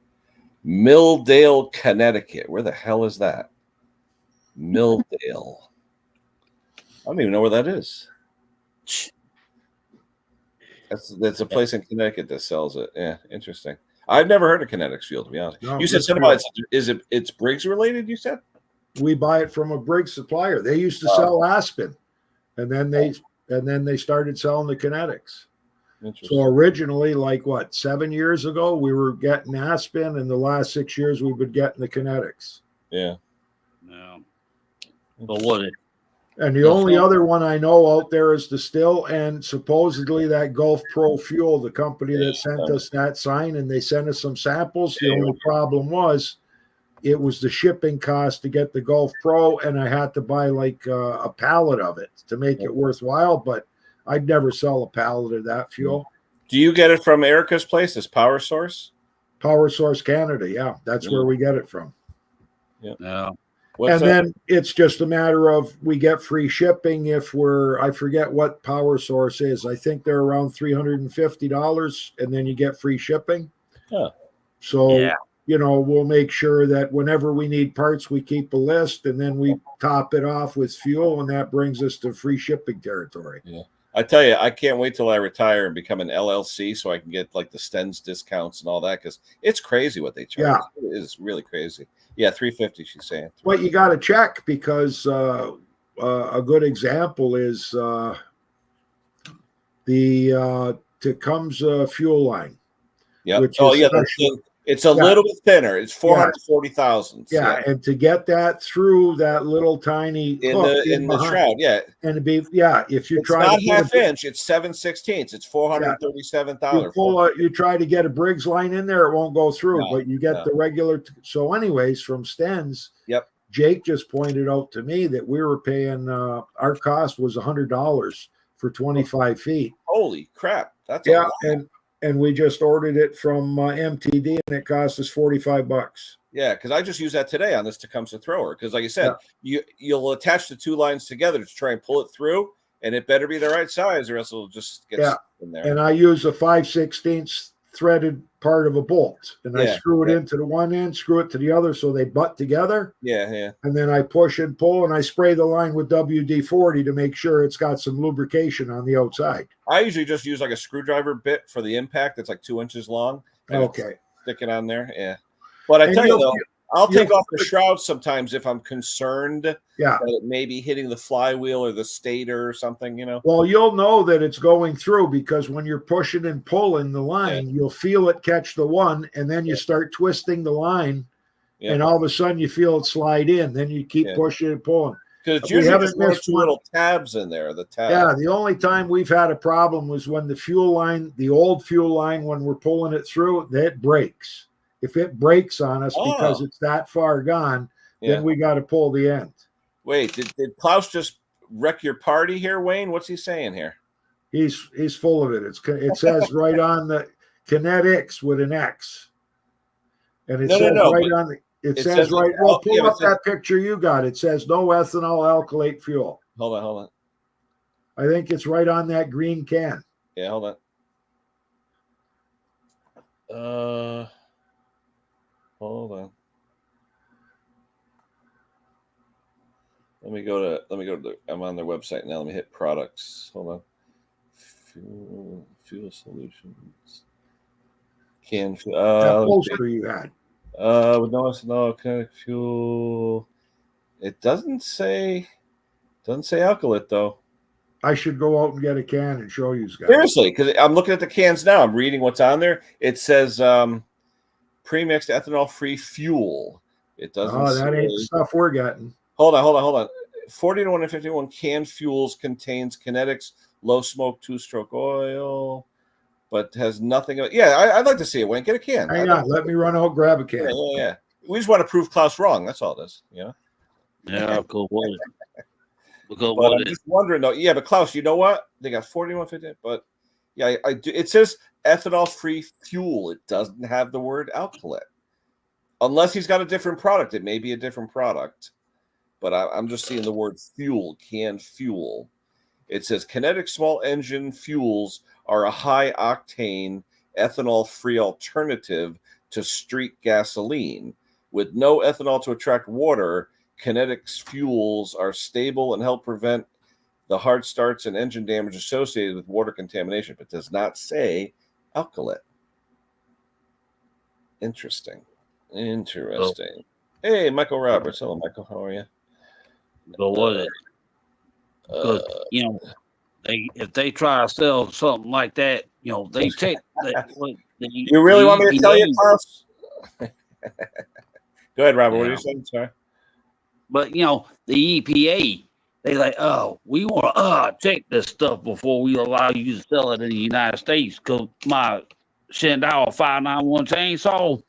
Milldale, Connecticut. Where the hell is that? Milldale. I don't even know where that is. That's a place in Connecticut that sells it. Yeah, interesting. I've never heard of Kinetics Fuel, to be honest. No, you said something about it's Briggs related, you said? We buy it from a Briggs supplier. They used to sell Aspen, and then they started selling the Kinetics. So originally, 7 years ago, we were getting Aspen, and the last 6 years we've been getting the Kinetics. Yeah. But what? And the only other one I know out there is Distill, and supposedly that Gulf Pro Fuel, the company that sent us that sign, and they sent us some samples. The only problem was it was the shipping cost to get the Gulf Pro, and I had to buy a pallet of it to make it worthwhile, but I'd never sell a pallet of that fuel. Do you get it from Erica's place, this Power Source? Power Source Canada, yeah. That's where we get it from. Yeah. And then it's just a matter of we get free shipping if I forget what Power Source is. I think they're around $350, and then you get free shipping. Huh. So, we'll make sure that whenever we need parts, we keep a list, and then we top it off with fuel, and that brings us to free shipping territory. Yeah. I tell you, I can't wait till I retire and become an LLC so I can get like the Stens discounts and all that, because it's crazy what they charge. Yeah. It is really crazy. Yeah, $350, she's saying. But you got to check, because a good example is the Tecumseh fuel line. Yeah. Oh, yeah. It's a little bit thinner. It's 440,000. Yeah, and to get that through that little tiny in the shroud, and to be if you try not half inch, it's 7/16. It's $437,000. You try to get a Briggs line in there, it won't go through. But you get the regular. So, anyways, from Stens, Jake just pointed out to me that we were paying our cost was $100 for 25 feet. Holy crap! That's a lot. And we just ordered it from MTD, and it cost us $45. Yeah, because I just used that today on this Tecumseh thrower. Because, like you said, you'll attach the two lines together to try and pull it through, and it better be the right size, or else it'll just get stuck in there. And I use a 5/16 threaded part of a bolt, and I screw it into the one end, screw it to the other, so they butt together. Yeah. And then I push and pull, and I spray the line with WD-40 to make sure it's got some lubrication on the outside. I usually just use like a screwdriver bit for the impact. It's like 2 inches long. Okay. Stick it on there. Yeah. But I tell you though, I'll take off the shroud sometimes if I'm concerned that it may be hitting the flywheel or the stator or something, Well, you'll know that it's going through, because when you're pushing and pulling the line, you'll feel it catch the one, and then you start twisting the line, and all of a sudden you feel it slide in. Then you keep pushing and pulling. Because you haven't missed two little tabs in there. The tab. Yeah, the only time we've had a problem was when the old fuel line, when we're pulling it through, that breaks. If it breaks on us because it's that far gone, then we got to pull the end. Wait, did Klaus just wreck your party here, Wayne? What's he saying here? He's full of it. It says right on the kinetics with an X, and it says right on the. It says right. Well, pull up that picture you got. It says no ethanol alkylate fuel. Hold on. I think it's right on that green can. Yeah, hold on. Hold on. Let me go to I'm on their website now. Let me hit products. Hold on. Fuel solutions. Can that poster you had. With no ethanol, kinetic fuel. It doesn't say alkylate though. I should go out and get a can and show you guys. Seriously, because I'm looking at the cans now. I'm reading what's on there. It says premixed ethanol-free fuel. It doesn't. Oh, that ain't the stuff we're getting. Hold on. 40 to 151 canned fuels contains kinetics, low smoke, 2-stroke oil, but has nothing. I'd like to see it. Wayne, get a can. Hang on, let me run out, grab a can. Yeah. We just want to prove Klaus wrong. That's all this. Yeah, cool. But I'm just wondering though. Yeah, but Klaus, you know what? They got 4150, but I do. It says ethanol-free fuel. It doesn't have the word alkylate. Unless he's got a different product. It may be a different product. But I'm just seeing the word fuel, canned fuel. It says kinetic small engine fuels are a high-octane ethanol-free alternative to street gasoline. With no ethanol to attract water, kinetics fuels are stable and help prevent the hard starts and engine damage associated with water contamination, but does not say alkylate. Interesting. Hey, Michael Roberts. Hello, Michael. How are you? Go with it. Because, if they try to sell something like that, they take. You really want me to tell you, Klaus? Go ahead, Robert. What are you saying? Sorry. But, the EPA, they like, we want to check this stuff before we allow you to sell it in the United States. Because my Shandao 591 chainsaw,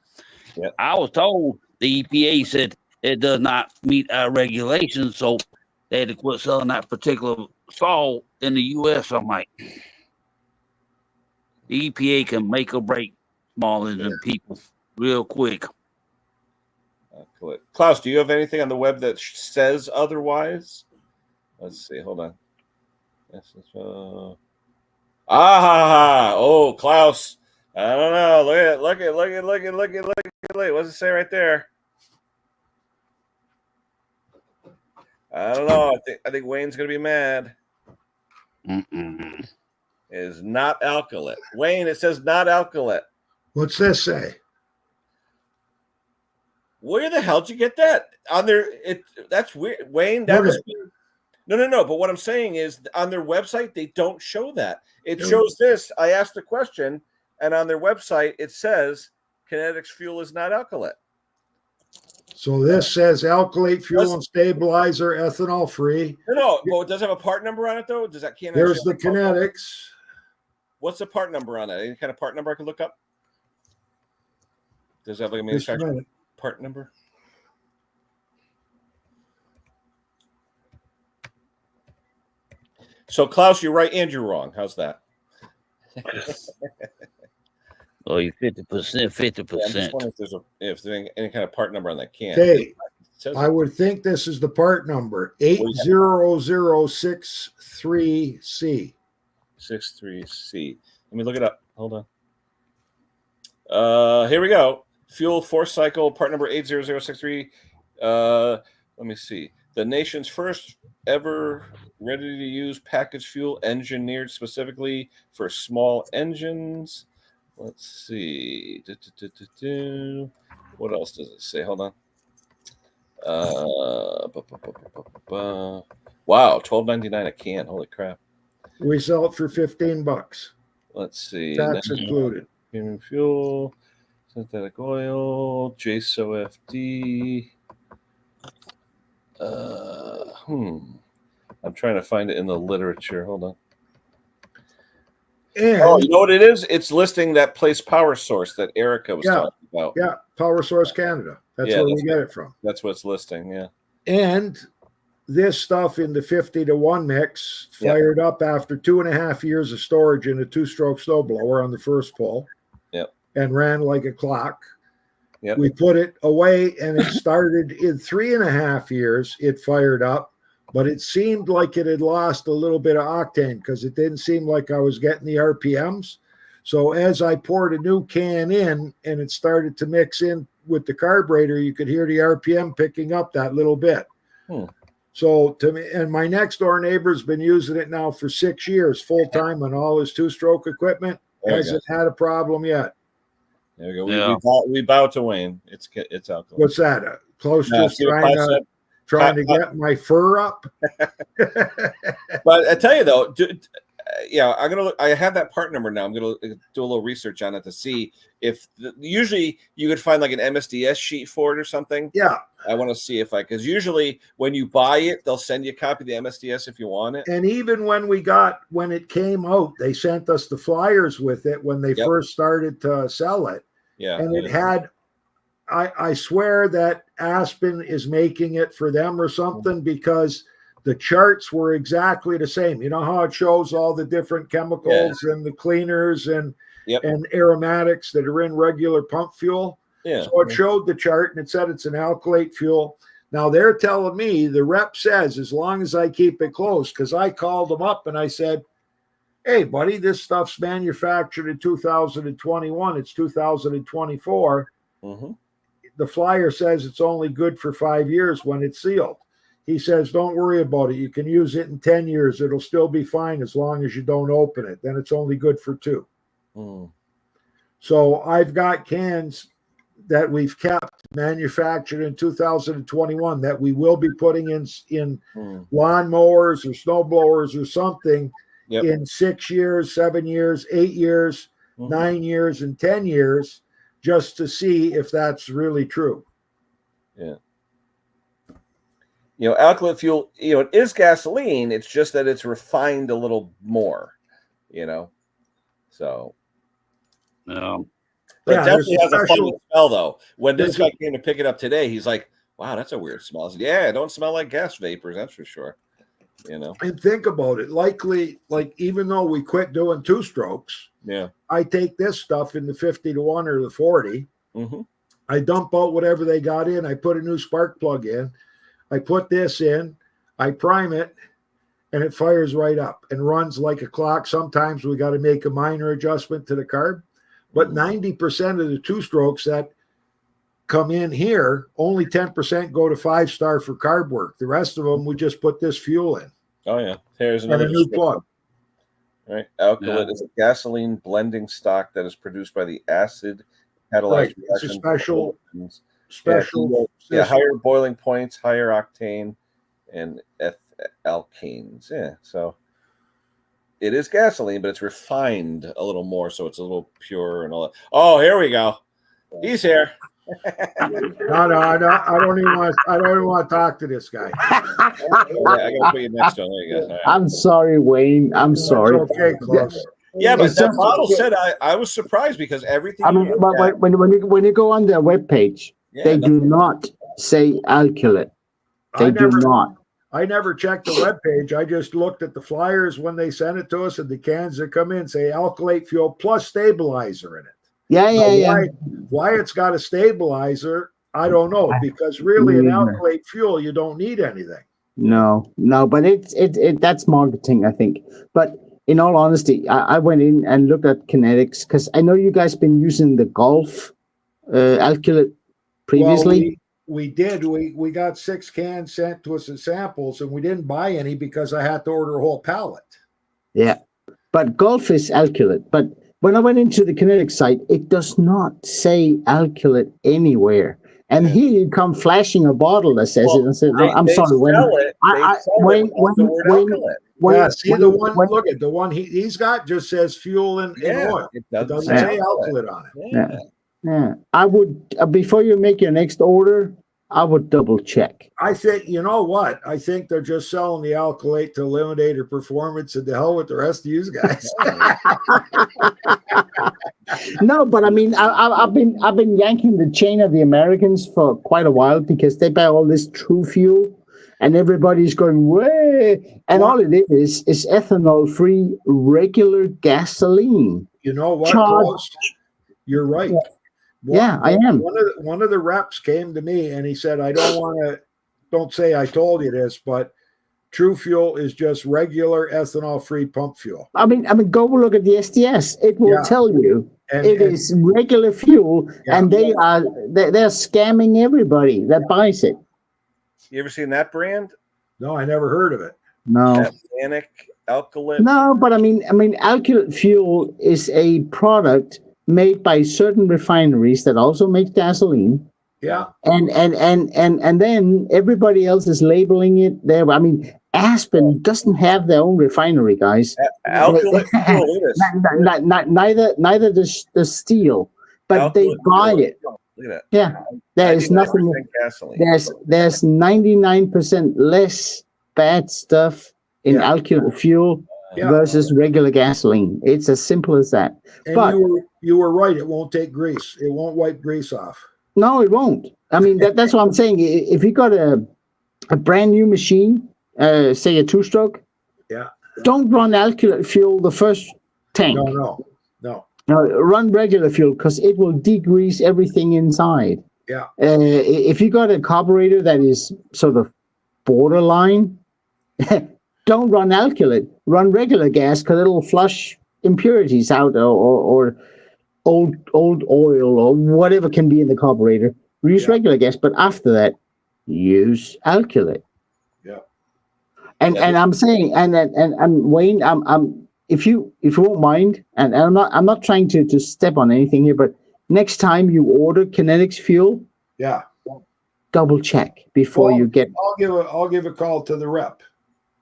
I was told the EPA said it does not meet our regulations, so they had to quit selling that particular saw in the U.S. I'm like, the EPA can make or break small engine people real quick. Klaus, do you have anything on the web that says otherwise? Let's see. Hold on. Oh, Klaus. I don't know. Look at. What's it say right there? I don't know. I think Wayne's gonna be mad. It is not alkylate. Wayne, it says not alkylate. What's this say? Where the hell did you get that? On their that's weird. Wayne, that was no. But what I'm saying is on their website, they don't show that. It shows this. I asked the question, and on their website, it says Kinetics fuel is not alkylate. So this says alkylate fuel and stabilizer, ethanol free. No, but it does have a part number on it though. Does that can't? There's the Kinetics. What's the part number on it? Any kind of part number I can look up? Does that have like a manufacturer part number? So Klaus, you're right and you're wrong. How's that? Oh, you 50%, 50%. I'm just wondering if there's any kind of part number on that can. Okay, I would think this is the part number 80063C. 63C. Let me look it up. Hold on. Here we go. Fuel force cycle part number 80063. Let me see. The nation's first ever ready-to-use packaged fuel engineered specifically for small engines. Let's see. What else does it say? Hold on. Wow, $12.99 a can. Holy crap. We sell it for $15. Let's see. Tax included. Premium fuel, synthetic oil, JSOFD. I'm trying to find it in the literature. Hold on. And, you know what it is? It's listing that place power source that Erica was talking about. Yeah, Power Source Canada. That's where we get it from. That's what it's listing, yeah. And this stuff in the 50-to-1 mix fired up after 2.5 years of storage in a 2-stroke snowblower on the first pull. Yep. And ran like a clock. Yep. We put it away and it started in 3.5 years. It fired up, but it seemed like it had lost a little bit of octane because it didn't seem like I was getting the RPMs. So as I poured a new can in and it started to mix in with the carburetor, you could hear the RPM picking up that little bit. So to me, and my next door neighbor's been using it now for 6 years, full time on all his 2-stroke equipment. Hasn't had a problem yet. There we go. Yeah. We bow to Wayne. It's alcohol. What's that? Close to trying to get my fur up. But I tell you though, I'm gonna look. I have that part number now. I'm gonna do a little research on it to see if usually you could find like an MSDS sheet for it or something. Yeah, I want to see if because usually when you buy it, they'll send you a copy of the MSDS if you want it. And even when it came out, they sent us the flyers with it when they first started to sell it. Yeah, and it had. I swear that Aspen is making it for them or something because the charts were exactly the same. You know how it shows all the different chemicals and the cleaners and aromatics that are in regular pump fuel? Yeah. So it showed the chart and it said it's an alkylate fuel. Now they're telling me, the rep says, as long as I keep it close, because I called them up and I said, hey, buddy, this stuff's manufactured in 2021. It's 2024. Mm-hmm. The flyer says it's only good for 5 years when it's sealed. He says, don't worry about it. You can use it in 10 years. It'll still be fine as long as you don't open it. Then it's only good for 2. So I've got cans that we've kept manufactured in 2021 that we will be putting in lawnmowers or snowblowers or something in 6 years, 7 years, 8 years, 9 years, and 10 years, just to see if that's really true. Yeah. Alkylate fuel, it is gasoline. It's just that it's refined a little more, so. But it definitely has a funny smell, though. When this guy came to pick it up today, he's like, wow, that's a weird smell. I said, yeah, it don't smell like gas vapors, that's for sure. And think about it. Likely, even though we quit doing 2 strokes, I take this stuff in the 50-to-1 or the 40, I dump out whatever they got in. I put a new spark plug in. I put this in. I prime it, and it fires right up and runs like a clock. Sometimes we got to make a minor adjustment to the carb, but 90% of the two strokes that come in here, only 10% go to 5-star for carb work. The rest of them, we just put this fuel in. Oh yeah, here's And another a new plug. Right, alkylate is a gasoline blending stock that is produced by the acid catalyzed It's a reaction. special. Higher boiling points, higher octane, and alkanes. Yeah, so it is gasoline, but it's refined a little more, so it's a little pure and all that. Oh, here we go. He's here. No, I don't even want to talk to this guy. I gotta put you next to him. There you go. Right. I'm sorry, Wayne. I'm sorry. It's okay, Klaus. Yeah, but It's that just- model said I was surprised because everything. I mean, but when you go on their webpage, they do not say alkylate. They do not. I never checked the webpage. I just looked at the flyers when they sent it to us, and the cans that come in say alkylate fuel plus stabilizer in it. Yeah. Why it's got a stabilizer, I don't know, because really an alkylate fuel, you don't need anything. No, but it's that's marketing, I think. But in all honesty, I went in and looked at kinetics because I know you guys been using the Gulf alkylate previously. Well, we did. We got 6 cans sent to us as samples, and we didn't buy any because I had to order a whole pallet. Yeah, but Gulf is alkylate. But when I went into the kinetic site, it does not say alkylate anywhere. And here you come flashing a bottle that says it and said, "I'm sorry, Wayne. See the one. Look at the one he's got. Just says fuel and oil. It doesn't say alkylate on it. Yeah. I would before you make your next order, I would double check. I think you know what? I think they're just selling the alkylate to eliminate her performance, and to hell with the rest of you guys. No, but I mean, I've been yanking the chain of the Americans for quite a while because they buy all this True Fuel, and everybody's going way. And all it is ethanol-free regular gasoline. You know what? Klaus? You're right. I am. One of the reps came to me and he said, don't say I told you this, but True Fuel is just regular ethanol-free pump fuel. I mean, go look at the SDS. It will tell you it is regular fuel, and they're scamming everybody that buys it. You ever seen that brand? No, I never heard of it. No. Organic alkylate. No, but I mean, alkylate fuel is a product made by certain refineries that also make gasoline. Yeah. And then everybody else is labeling it there. I mean, Aspen doesn't have their own refinery, guys. Alkylate fuel. Neither does Steel, but alkylate they buy it. Look at that. Yeah. There's nothing. There's 99% less bad stuff in alkylate fuel versus regular gasoline. It's as simple as that. And but you were right. It won't take grease. It won't wipe grease off. No, it won't. I mean, that's what I'm saying. If you got a brand new machine, say a 2-stroke, don't run alkylate fuel the first tank. No. Run regular fuel because it will degrease everything inside. Yeah. If you got a carburetor that is sort of borderline, don't run alkylate. Run regular gas because it'll flush impurities out or old oil or whatever can be in the carburetor. Use regular gas, but after that, use alkylate. Yeah. And I'm saying, and Wayne, I'm if you won't mind, and I'm not trying to step on anything here, but next time you order Kinetics fuel, double check before you get. I'll give a call to the rep.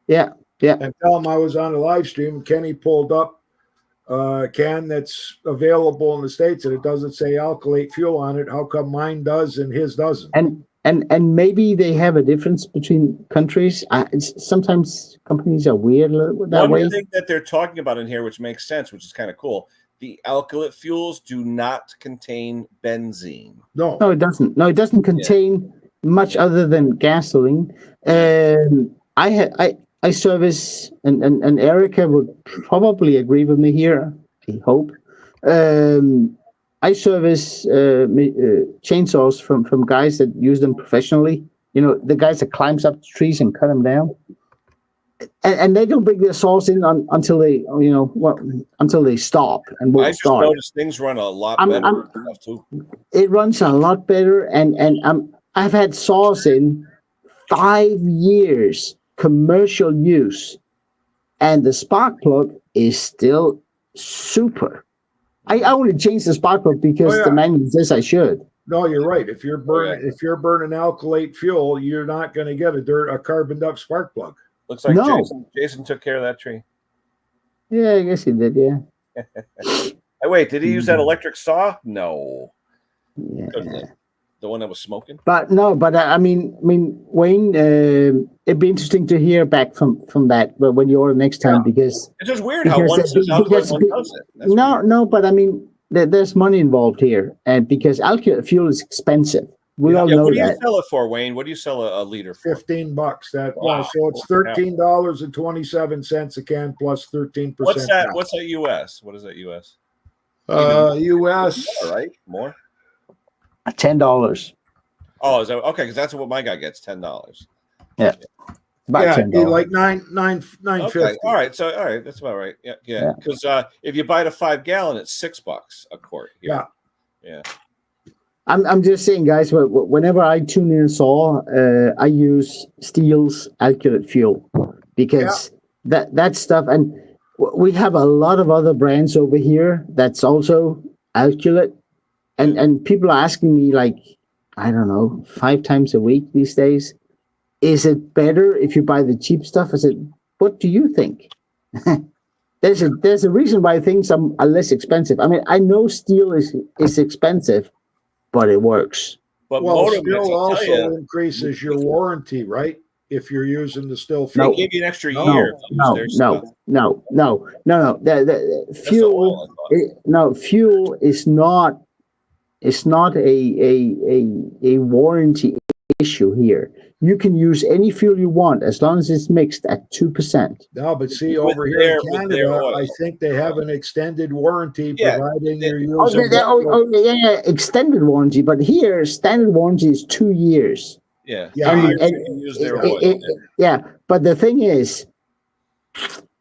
Yeah. And tell him I was on a live stream. Kenny pulled up a can that's available in the States and it doesn't say alkylate fuel on it. How come mine does and his doesn't? And maybe they have a difference between countries. Sometimes companies are weird that way. One thing that they're talking about in here, which makes sense, which is kind of cool, the alkylate fuels do not contain benzene. No, it doesn't. No, it doesn't contain much other than gasoline. I service, and Erica would probably agree with me here, I hope. I service chainsaws from guys that use them professionally. You know, the guys that climbs up trees and cut them down. And they don't bring their saws in until they, until they stop and I won't just start. noticed things run a lot better and stuff too. It runs a lot better, and I've had saws in 5 years commercial use, and the spark plug is still super. I only changed the spark plug because the manual says I should. No, you're right. If you're burning alkylate fuel, you're not going to get a carbon duct spark plug. Looks like Jason took care of that tree. Yeah, I guess he did. Yeah. Hey, wait, did he use that electric saw? No. Yeah. The one that was smoking? But no, I mean, Wayne, it'd be interesting to hear back from that. But when you're next time, because it's just weird how one says alkylate, one doesn't. No, but I mean, there's money involved here, and because alkylate fuel is expensive. We all know that. What do you sell it for, Wayne? What do you sell a liter for? $15. So it's $13.27 a can plus 13%. What's that? What's that US? What is that US? US. All right, more. $10. Oh, is that okay? Because that's what my guy gets, $10. Yeah. About $10. Like $9.50. Okay. All right. That's about right. Yeah. Because if you buy the 5 gallon, it's $6 a quart. Here. Yeah. I'm just saying, guys. Whenever I tune in a saw, I use Steel's alkylate fuel because that stuff, and we have a lot of other brands over here that's also alkylate, and people are asking me like, I don't know, 5 times a week these days. Is it better if you buy the cheap stuff? I said, what do you think? There's a reason why things are less expensive. I mean, I know steel is expensive, but it works. But steel also increases your warranty, right? If you're using the steel fuel. They give you an extra year. No. The fuel. Fuel is not. It's not a warranty issue here. You can use any fuel you want as long as it's mixed at 2%. No, but see, over here in Canada, I think they have an extended warranty providing you're using. Extended warranty. But here, standard warranty is 2 years. Yeah. And use their oil. But the thing is,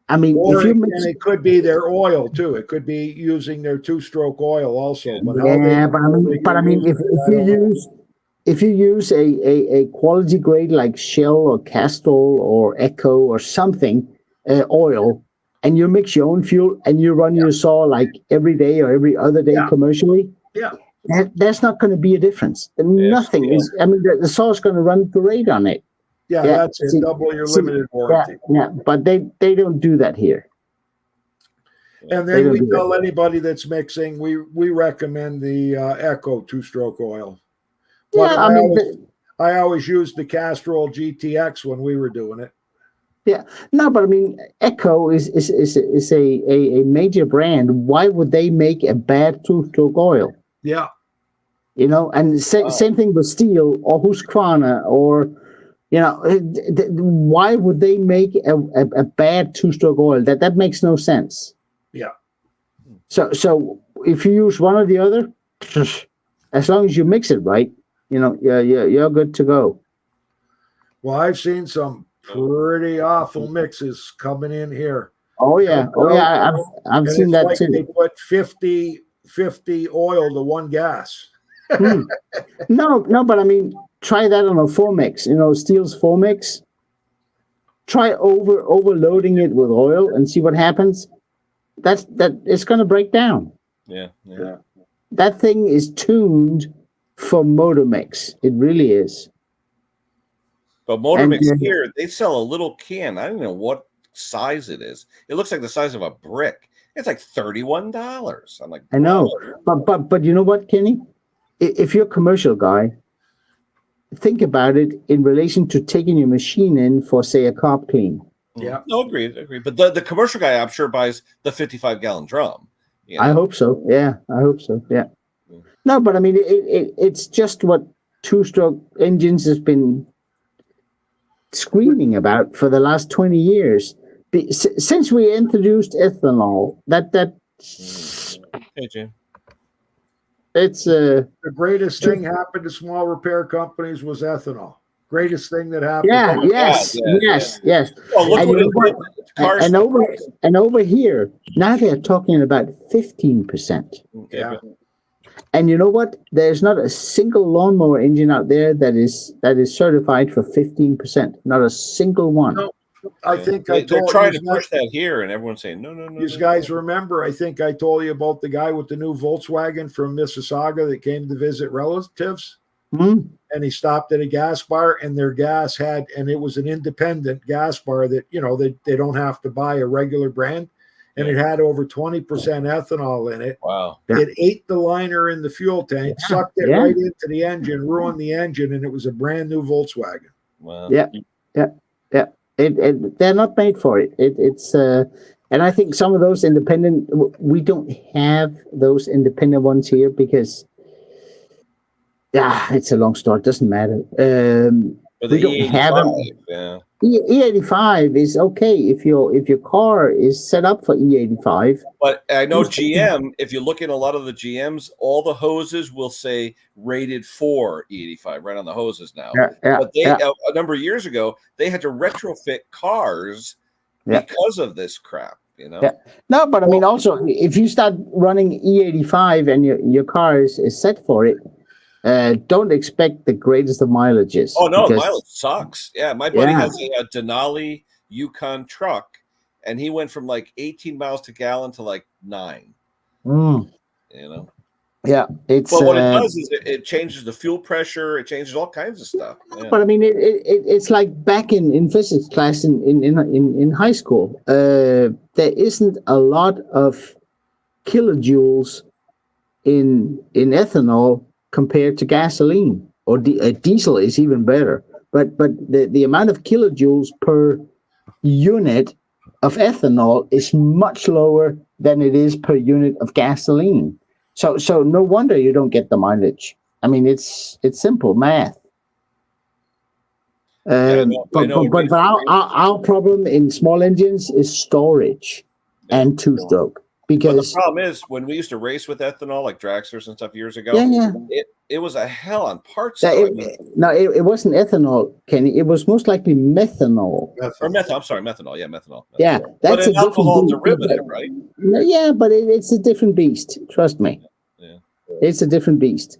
I mean, and it could be their oil too. It could be using their 2-stroke oil also. But I mean, if you use a quality grade like Shell or Castrol or Echo or something oil, and you mix your own fuel and you run your saw like every day or every other day commercially, there's not going to be a difference. Nothing is. I mean, the saw is going to run great on it. That's it. Double your limited warranty. But they don't do that here. And then we tell anybody that's mixing, we recommend the Echo 2-stroke oil. But I always used the Castrol GTX when we were doing it. Yeah, no, but I mean, Echo is a major brand. Why would they make a bad 2-stroke oil? Yeah, and same thing with Steel or Husqvarna or. Why would they make a bad 2-stroke oil? That makes no sense. Yeah. So if you use one or the other, as long as you mix it right, you're good to go. Well, I've seen some pretty awful mixes coming in here. Oh yeah, I've seen that too. They put 50 oil to 1 gas. No, but I mean, try that on a 4-mix. Steel's 4-mix. Try overloading it with oil and see what happens. That it's going to break down. Yeah. That thing is tuned for motor mix. It really is. But motor mix here, they sell a little can. I don't know what size it is. It looks like the size of a brick. It's like $31. I'm like, I know, but you know what, Kenny? If you're a commercial guy, think about it in relation to taking your machine in for, say, a carb clean. Yeah. No, agreed. But the commercial guy, I'm sure, buys the 55-gallon drum. I hope so. Yeah, I hope so. Yeah. No, but I mean, it's just what 2-stroke engines has been screaming about for the last 20 years. Since we introduced ethanol, Hey, Jim. It's The greatest thing happened to small repair companies was ethanol. Greatest thing that happened. yeah, Oh, yes, yeah, yes, yes. Well, look And what you know it what? did. Cars. And over here, now they're talking about 15%. Yeah. And you know what? There's not a single lawnmower engine out there that is certified for 15%. Not a single one. No, I think they're told trying you to push that here, and everyone's saying no, no, no. You guys remember? I think I told you about the guy with the new Volkswagen from Mississauga that came to visit relatives. Mm. And he stopped at a gas bar, and their gas had, and it was an independent gas bar that, you know, they don't have to buy a regular brand. And it had over 20% ethanol in it. Wow. It ate the liner in the fuel tank, sucked it right into the engine, ruined the engine, and it was a brand new Volkswagen. Wow. Yeah. They're not made for it. It's and I think some of those independent, we don't have those independent ones here because it's a long story. It doesn't matter. We don't have them. Yeah. E85 is okay if your car is set up for E85. But I know GM, if you look at a lot of the GMs, all the hoses will say rated for E85 right on the hoses now. But they a number of years ago, they had to retrofit cars because of this crap, you know? Yeah. No, but I mean also if you start running E85 and your car is set for it, don't expect the greatest of mileages. Oh no, mileage sucks. Yeah, my buddy has a Denali Yukon truck, and he went from like 18 miles to gallon to like 9. You know. Yeah, it's. But what it does is it changes the fuel pressure. It changes all kinds of stuff. Yeah. But I mean, it's like back in physics class in high school. There isn't a lot of kilojoules in ethanol compared to gasoline, or diesel is even better. But the amount of kilojoules per unit of ethanol is much lower than it is per unit of gasoline. So no wonder you don't get the mileage. I mean, it's simple math. But our problem in small engines is storage and two-stroke. Because the problem is when we used to race with ethanol, like dragsters and stuff years ago, it was a hell on parts. It wasn't ethanol, Kenny. It was most likely methanol. Or methanol. I'm sorry, methanol. Yeah, methanol. Yeah, that's an alcohol derivative, right? Yeah, but it's a different beast. Trust me. Yeah. It's a different beast.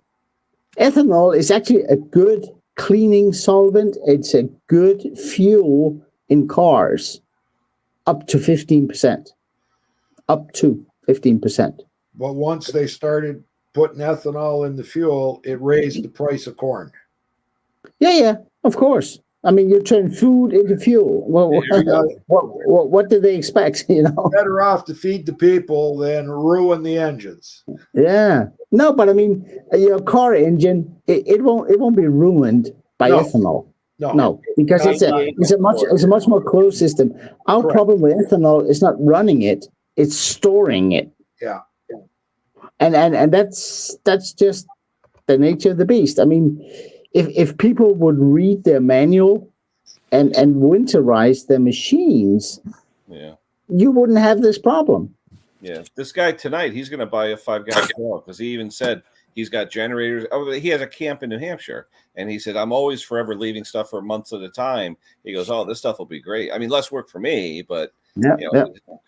Ethanol is actually a good cleaning solvent. It's a good fuel in cars, up to 15%. Up to 15%. But once they started putting ethanol in the fuel, it raised the price of corn. Yeah, of course. I mean, you turn food into fuel. Well, what do they expect? You know, better off to feed the people than ruin the engines. Yeah, no, but I mean, your car engine, it won't be ruined by ethanol. No, because it's a much more closed system. Our problem with ethanol is not running it; it's storing it. Yeah. And that's just the nature of the beast. I mean, if people would read their manual and winterize their machines, you wouldn't have this problem. Yeah, this guy tonight, he's going to buy a 5-gallon well because he even said he's got generators. Oh, he has a camp in New Hampshire, and he said, "I'm always forever leaving stuff for months at a time." He goes, "Oh, this stuff will be great. I mean, less work for me, but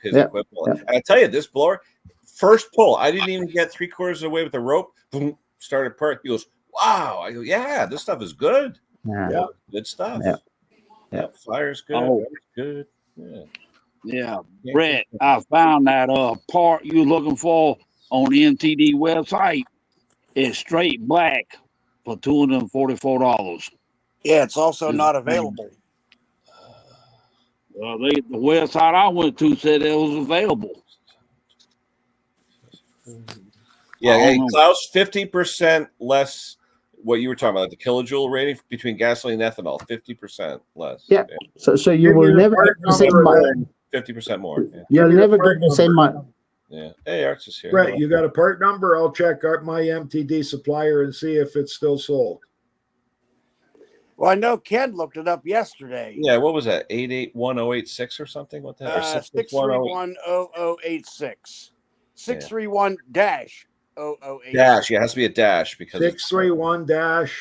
his equipment." And I tell you, this blower. First pull, I didn't even get 3/4 of the way with the rope. Boom, started perk. He goes, "Wow!" I go, "Yeah, this stuff is good. Yeah, good stuff. Yeah, fire's good. Good. Yeah, Brett, I found that part you're looking for on the NTD website. It's straight black for $244. Yeah, it's also not available. The website I went to said it was available. Yeah, hey, Klaus, 50% less what you were talking about, the kilojoule rating between gasoline and ethanol, 50% less. Yeah. So you will never get the same mileage. 50% more. Yeah. You'll never get the same mileage. Yeah. Hey, Arts is here. Brett, you got a part number? I'll check out my MTD supplier and see if it's still sold. Well, I know Ken looked it up yesterday. Yeah, what was that? 881086 or something? What the heck? 6310086. 631 0086. Yeah, it has to be a dash because it's 631 dash.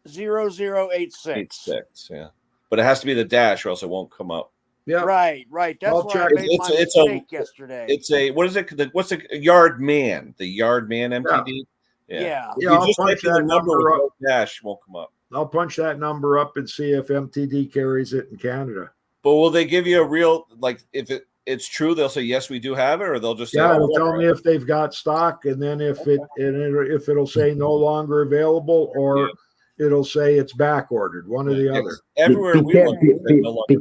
0086. 86. Yeah, but it has to be the dash, or else it won't come up. Yeah. Right. That's I'll where I check. made my mistake yesterday. It's a what is it? What's a yard man? The yard man MTD. Yeah. If Yeah, you I'll just punch type in the that number with number no dash, it won't come up. I'll punch that number up and see if MTD carries it in Canada. But will they give you a real, like, if it's true, they'll say yes, we do have it, or they'll just say, Yeah, oh, it'll tell me if they've got stock, and then if it'll say no longer available, or it'll say it's back ordered. One or the other. Everywhere we look, they're no longer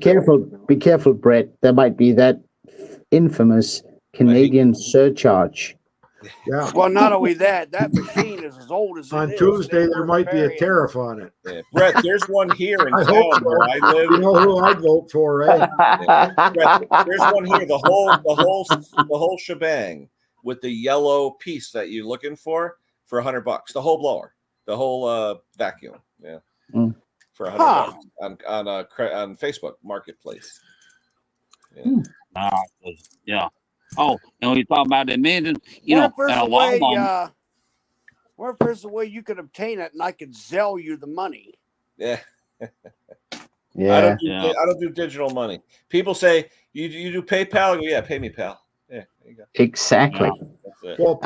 be careful, Brett. There might be that infamous Canadian surcharge. Yeah. Well, not only that machine is as old as it On is. Tuesday, there might be a tariff on it. Yeah. Brett, there's one here in I town hope where I live. You know who I'd vote for, right? Brett, there's one here, the whole shebang with the yellow piece that you're looking for $100. The whole blower, the whole vacuum, for $100 on Facebook Marketplace. Yeah. Oh, and we talk about the engine, What if there's a way you could obtain it and I could sell you the money? Yeah. Yeah. I don't do digital money. People say you do PayPal. I go, yeah, pay me, pal. Yeah, there you go. Exactly. That's it. Well,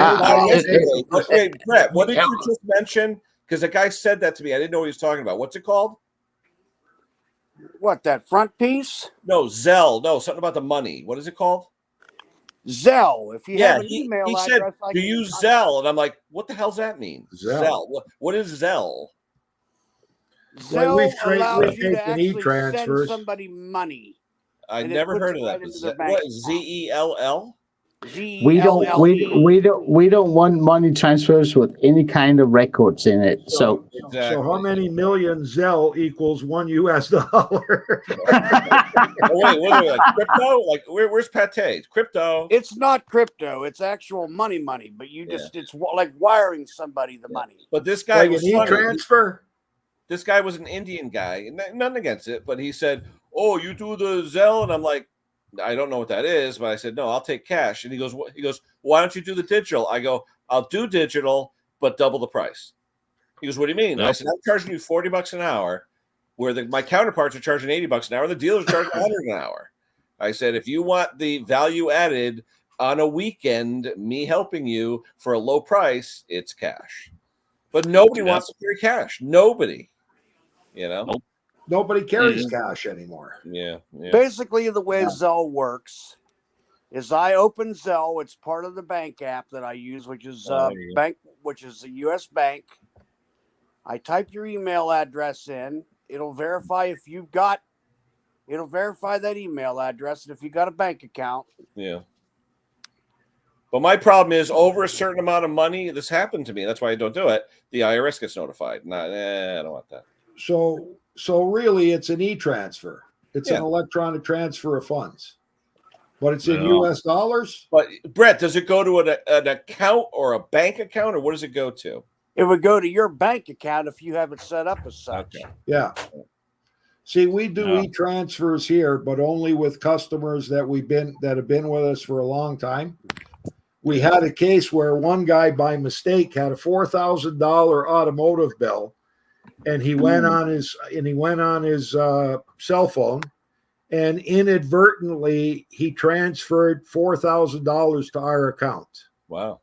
Wait, Brett, what did you just mention? Because the guy said that to me. I didn't know what he was talking about. What's it called? What, that front piece? No, Zelle. No, something about the money. What is it called? Zelle. If you have an email he address, said, do you use Zelle? And I'm like, what the hell's that mean? Zelle. What is Zelle? Zelle allows you to taken actually e-transfers. send somebody money. I And it never puts heard it of right that. into their What bank is ZELL? We don't want money transfers with any kind of records in it. So So how many million Zelle equals $1 US? Oh, wait, like crypto? Like where's Pate? Crypto. It's not crypto. It's actual money, but it's like wiring somebody the money. But this guy Like was an e-transfer? This guy was an Indian guy, and nothing against it, but he said, "Oh, you do the Zelle," and I'm like, "I don't know what that is," but I said, "No, I'll take cash." And he goes, "Why don't you do the digital?" I go, "I'll do digital, but double the price." He goes, "What do you mean?" Yep. I said, "I'm charging you $40 an hour, where my counterparts are charging $80 an hour, and the dealers are charging $100 an hour." I said, "If you want the value added on a weekend, me helping you for a low price, it's cash." But nobody wants to carry cash. Nobody. Nope. Nobody carries cash anymore. Yeah. Basically, the way Zelle works is I open Zelle. It's part of the bank app that I use, which is a U.S. bank. I type your email address in. It'll verify that email address, and if you got a bank account. Yeah. But my problem is over a certain amount of money. This happened to me. That's why I don't do it. The IRS gets notified. I don't want that. So really, it's an e-transfer. It's an electronic transfer of funds, but it's in US dollars. But Brett, does it go to an account or a bank account, or what does it go to? It would go to your bank account if you have it set up as such. Okay. Yeah. See, we do e-transfers here, but only with customers that have been with us for a long time. We had a case where one guy by mistake had a $4,000 automotive bill. And he went on his cell phone, and inadvertently he transferred $4,000 to our account. Wow,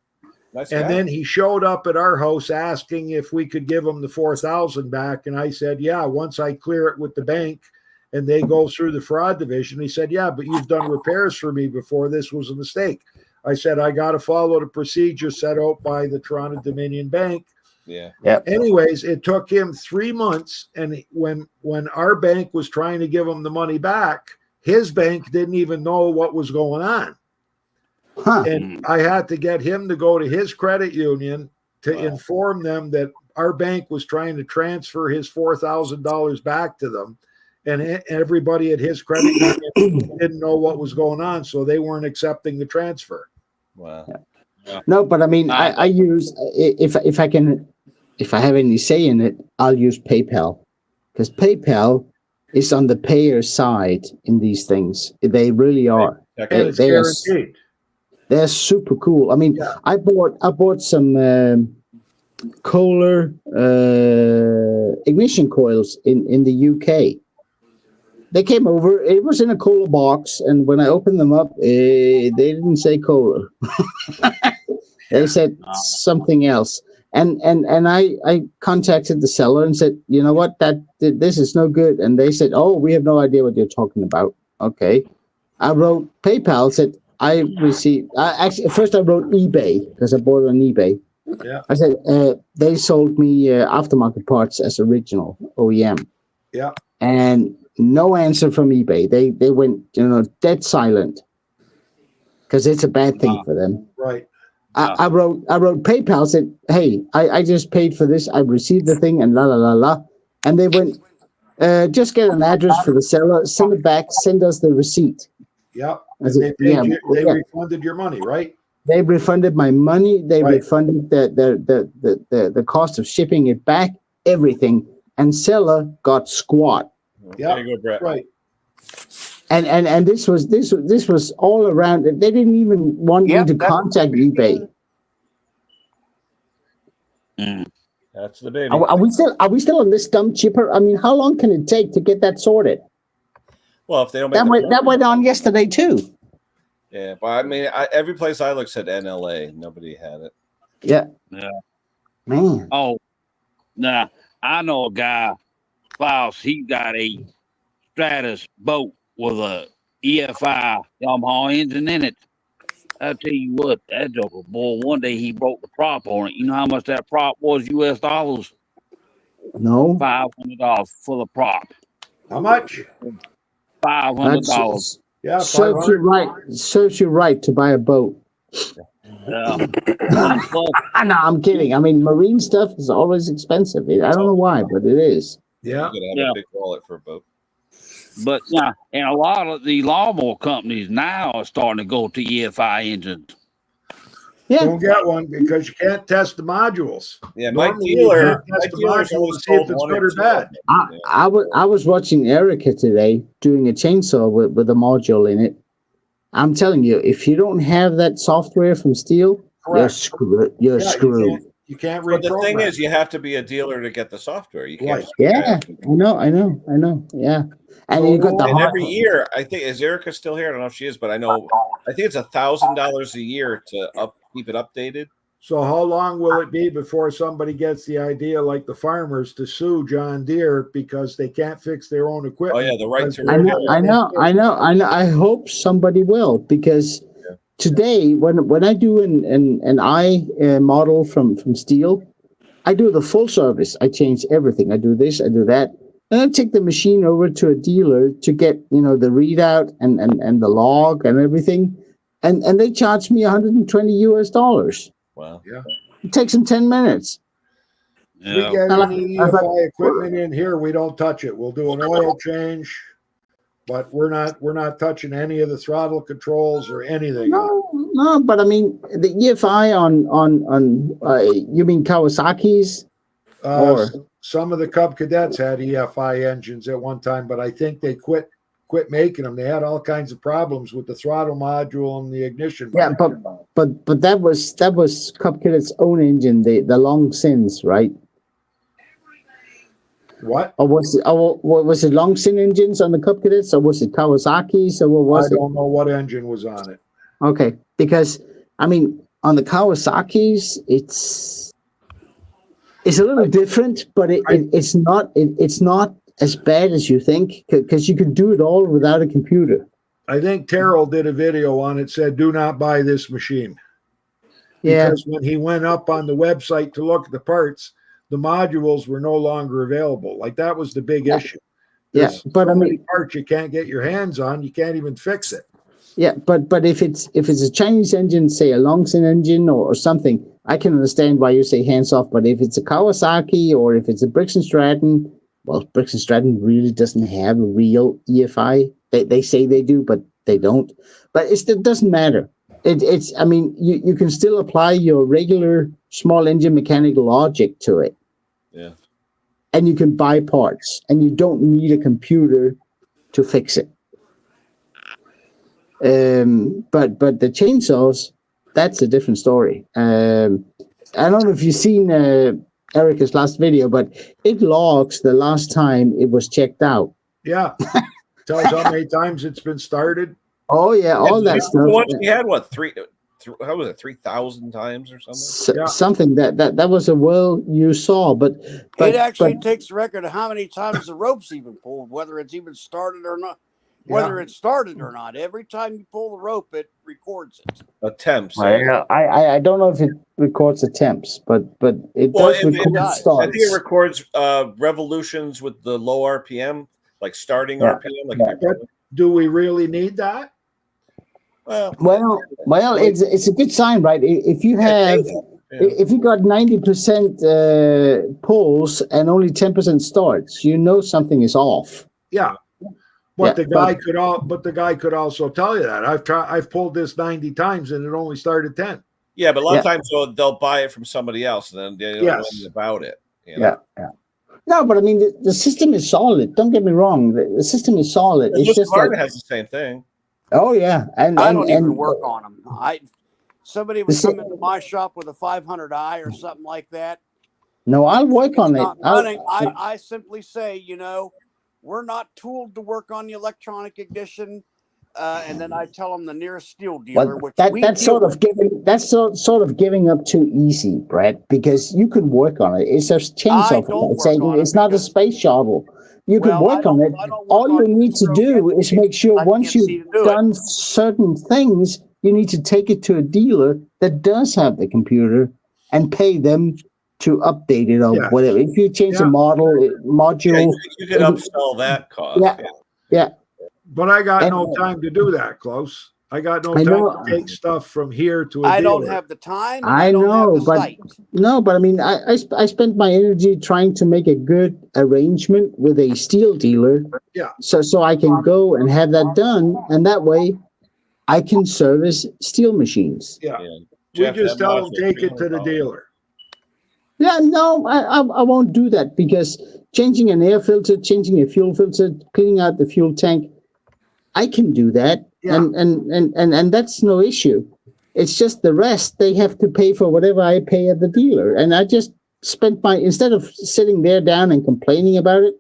nice. And then he showed up at our house asking if we could give him the $4,000 back. And I said, "Yeah, once I clear it with the bank and they go through the fraud division." He said, "Yeah, but you've done repairs for me before. This was a mistake." I said, "I got to follow the procedure set out by the Toronto Dominion Bank." Yeah. Anyways, it took him 3 months, and when our bank was trying to give him the money back, his bank didn't even know what was going on. And I had to get him to go to his credit union to inform them that our bank was trying to transfer his $4,000 back to them, and everybody at his credit union didn't know what was going on, so they weren't accepting the transfer. Wow. No, but I mean, I use if I have any say in it, I'll use PayPal, because PayPal is on the payer side in these things. They really are. And it's guaranteed. They're super cool. I mean, I bought some Kohler ignition coils in the UK. They came over. It was in a Kohler box, and when I opened them up, they didn't say Kohler. They said something else. And I contacted the seller and said, you know what, this is no good. And they said, oh, we have no idea what you're talking about. Okay. I wrote PayPal, said actually first I wrote eBay because I bought it on eBay. Yeah. I said they sold me aftermarket parts as original OEM. Yeah. And no answer from eBay. They went dead silent because it's a bad thing for them. Right. I wrote PayPal, said, hey, I just paid for this. I received the thing and la la la la. And they went, just get an address for the seller, send it back, send us the receipt. Yeah. Said, they refunded your money, right? They refunded my money. They Right. refunded the cost of shipping it back, everything. And seller got squat. Yeah. There you go, Brett. Right. And this was all around. They didn't even want me to contact eBay. That's the baby. Are we still on this dumb chipper? I mean, how long can it take to get that sorted? Well, if they don't make That went on yesterday too. Yeah, but I mean, every place I looked said NLA. Nobody had it. Yeah. Yeah. Man. Oh, nah. I know a guy, Klaus. He got a Stratus boat with a EFI Yamaha engine in it. I tell you what, that joker, boy, one day he broke the prop on it. You know how much that prop was, US dollars? No. $500 for the prop. How much? $500. Yeah. Serves you right to buy a boat. Yeah. No, I'm kidding. I mean, marine stuff is always expensive. I don't know why, but it is. Yeah. You gotta have a big wallet for a boat. But yeah, and a lot of the lawnmower companies now are starting to go to EFI engines. Yeah. Don't get one because you can't test the modules. Yeah, my Normally, you dealer, can't test the dealer's modules always to see if sold it's one good or or two. bad. I was watching Erica today doing a chainsaw with a module in it. I'm telling you, if you don't have that software from Steel, you're screwed. You're screwed. You can't But the thing reprogram. is, you have to be a dealer to get the software. You can't. Right. just Yeah, I know. Yeah, and you got the And every year, I think, is Erica still here? I don't know if she is, but I think it's $1,000 a year to keep it updated. So how long will it be before somebody gets the idea, like the farmers, to sue John Deere because they can't fix their own Oh equipment? yeah, the right to I know. I hope somebody will, because today when I do an eye model from Steel, I do the full service. I change everything. I do this, I do that. And I take the machine over to a dealer to get, the readout and the log and everything. And they charge me $120. Wow. Yeah. It takes them 10 minutes. If we get any EFI equipment in here, we don't touch it. We'll do an oil change, but we're not touching any of the throttle controls or anything. No, but I mean the EFI on you mean Kawasaki's? Some of the Cub Cadets had EFI engines at one time, but I think they quit making them. They had all kinds of problems with the throttle module and the ignition. Yeah, but that was Cub Cadet's own engine, the long sins, right? What? Or was it long sin engines on the Cub Cadets, or was it Kawasaki's, or what was it? I don't know what engine was on it. Okay, because I mean on the Kawasaki's, it's a little different, but it's not as bad as you think, because you can do it all without a computer. I think Terrell did a video on it, said, do not buy this machine. Yeah. Because when he went up on the website to look at the parts, the modules were no longer available. Like, that was the big issue. There's but so I many mean, parts you can't get your hands on, you can't even fix it. yeah, but if it's a Chinese engine, say a Longsin engine or something, I can understand why you say hands off. But if it's a Kawasaki or if it's a Briggs & Stratton, well, Briggs & Stratton really doesn't have a real EFI. They say they do, but they don't. But it doesn't matter. I mean, you can still apply your regular small engine mechanical logic to it. Yeah. And you can buy parts, and you don't need a computer to fix it. But the chainsaws, that's a different story. I don't know if you've seen Erica's last video, but it logs the last time it was checked out. Yeah. Tells how many times it's been started. Oh yeah, all that stuff. Once we had what how was it 3,000 times or something? Something that was a well you saw, but it actually takes record of how many times the rope's even pulled, whether it's even started or not. Whether it started or not, every time you pull the rope, it records it. Attempts. I don't know if it records attempts, but it does record starts. I think it records revolutions with the low RPM, like starting RPM. Like do we really need that? Well, it's a good sign, right? If you have, if you got 90% pulls and only 10% starts, you know something is off. Yeah, but the guy could also tell you that I've pulled this 90 times and it only started 10. Yeah, but a lot of times they'll buy it from somebody else and then they don't know anything about it. You know? Yeah. No, but I mean the system is solid. Don't get me wrong. The system is solid. It's just like, has the same thing. Oh yeah, and I don't even work on them. Somebody would come into my shop with a 500i or something like that. No, I'll work on it. I simply say, we're not tooled to work on the electronic ignition, and then I tell them the nearest steel dealer. That's sort of giving up too easy, Brett, because you can work on it. It's a chainsaw. It's not a space shuttle. You can work on it. All you need to do is make sure once you've done certain things, you need to take it to a dealer that does have the computer and pay them to update it or whatever. If you change the module, you can upsell that cost. Yeah. But I got no time to do that, Klaus. I got no time to take stuff from here to a dealer. I don't have the time. I know, but I mean, I spent my energy trying to make a good arrangement with a steel dealer. Yeah. So I can go and have that done, and that way, I can service steel machines. Yeah. We just tell them take it to the dealer. Yeah, no, I won't do that because changing an air filter, changing a fuel filter, cleaning out the fuel tank, I can do that. Yeah. And that's no issue. It's just the rest they have to pay for whatever I pay at the dealer. And I just spent instead of sitting there down and complaining about it,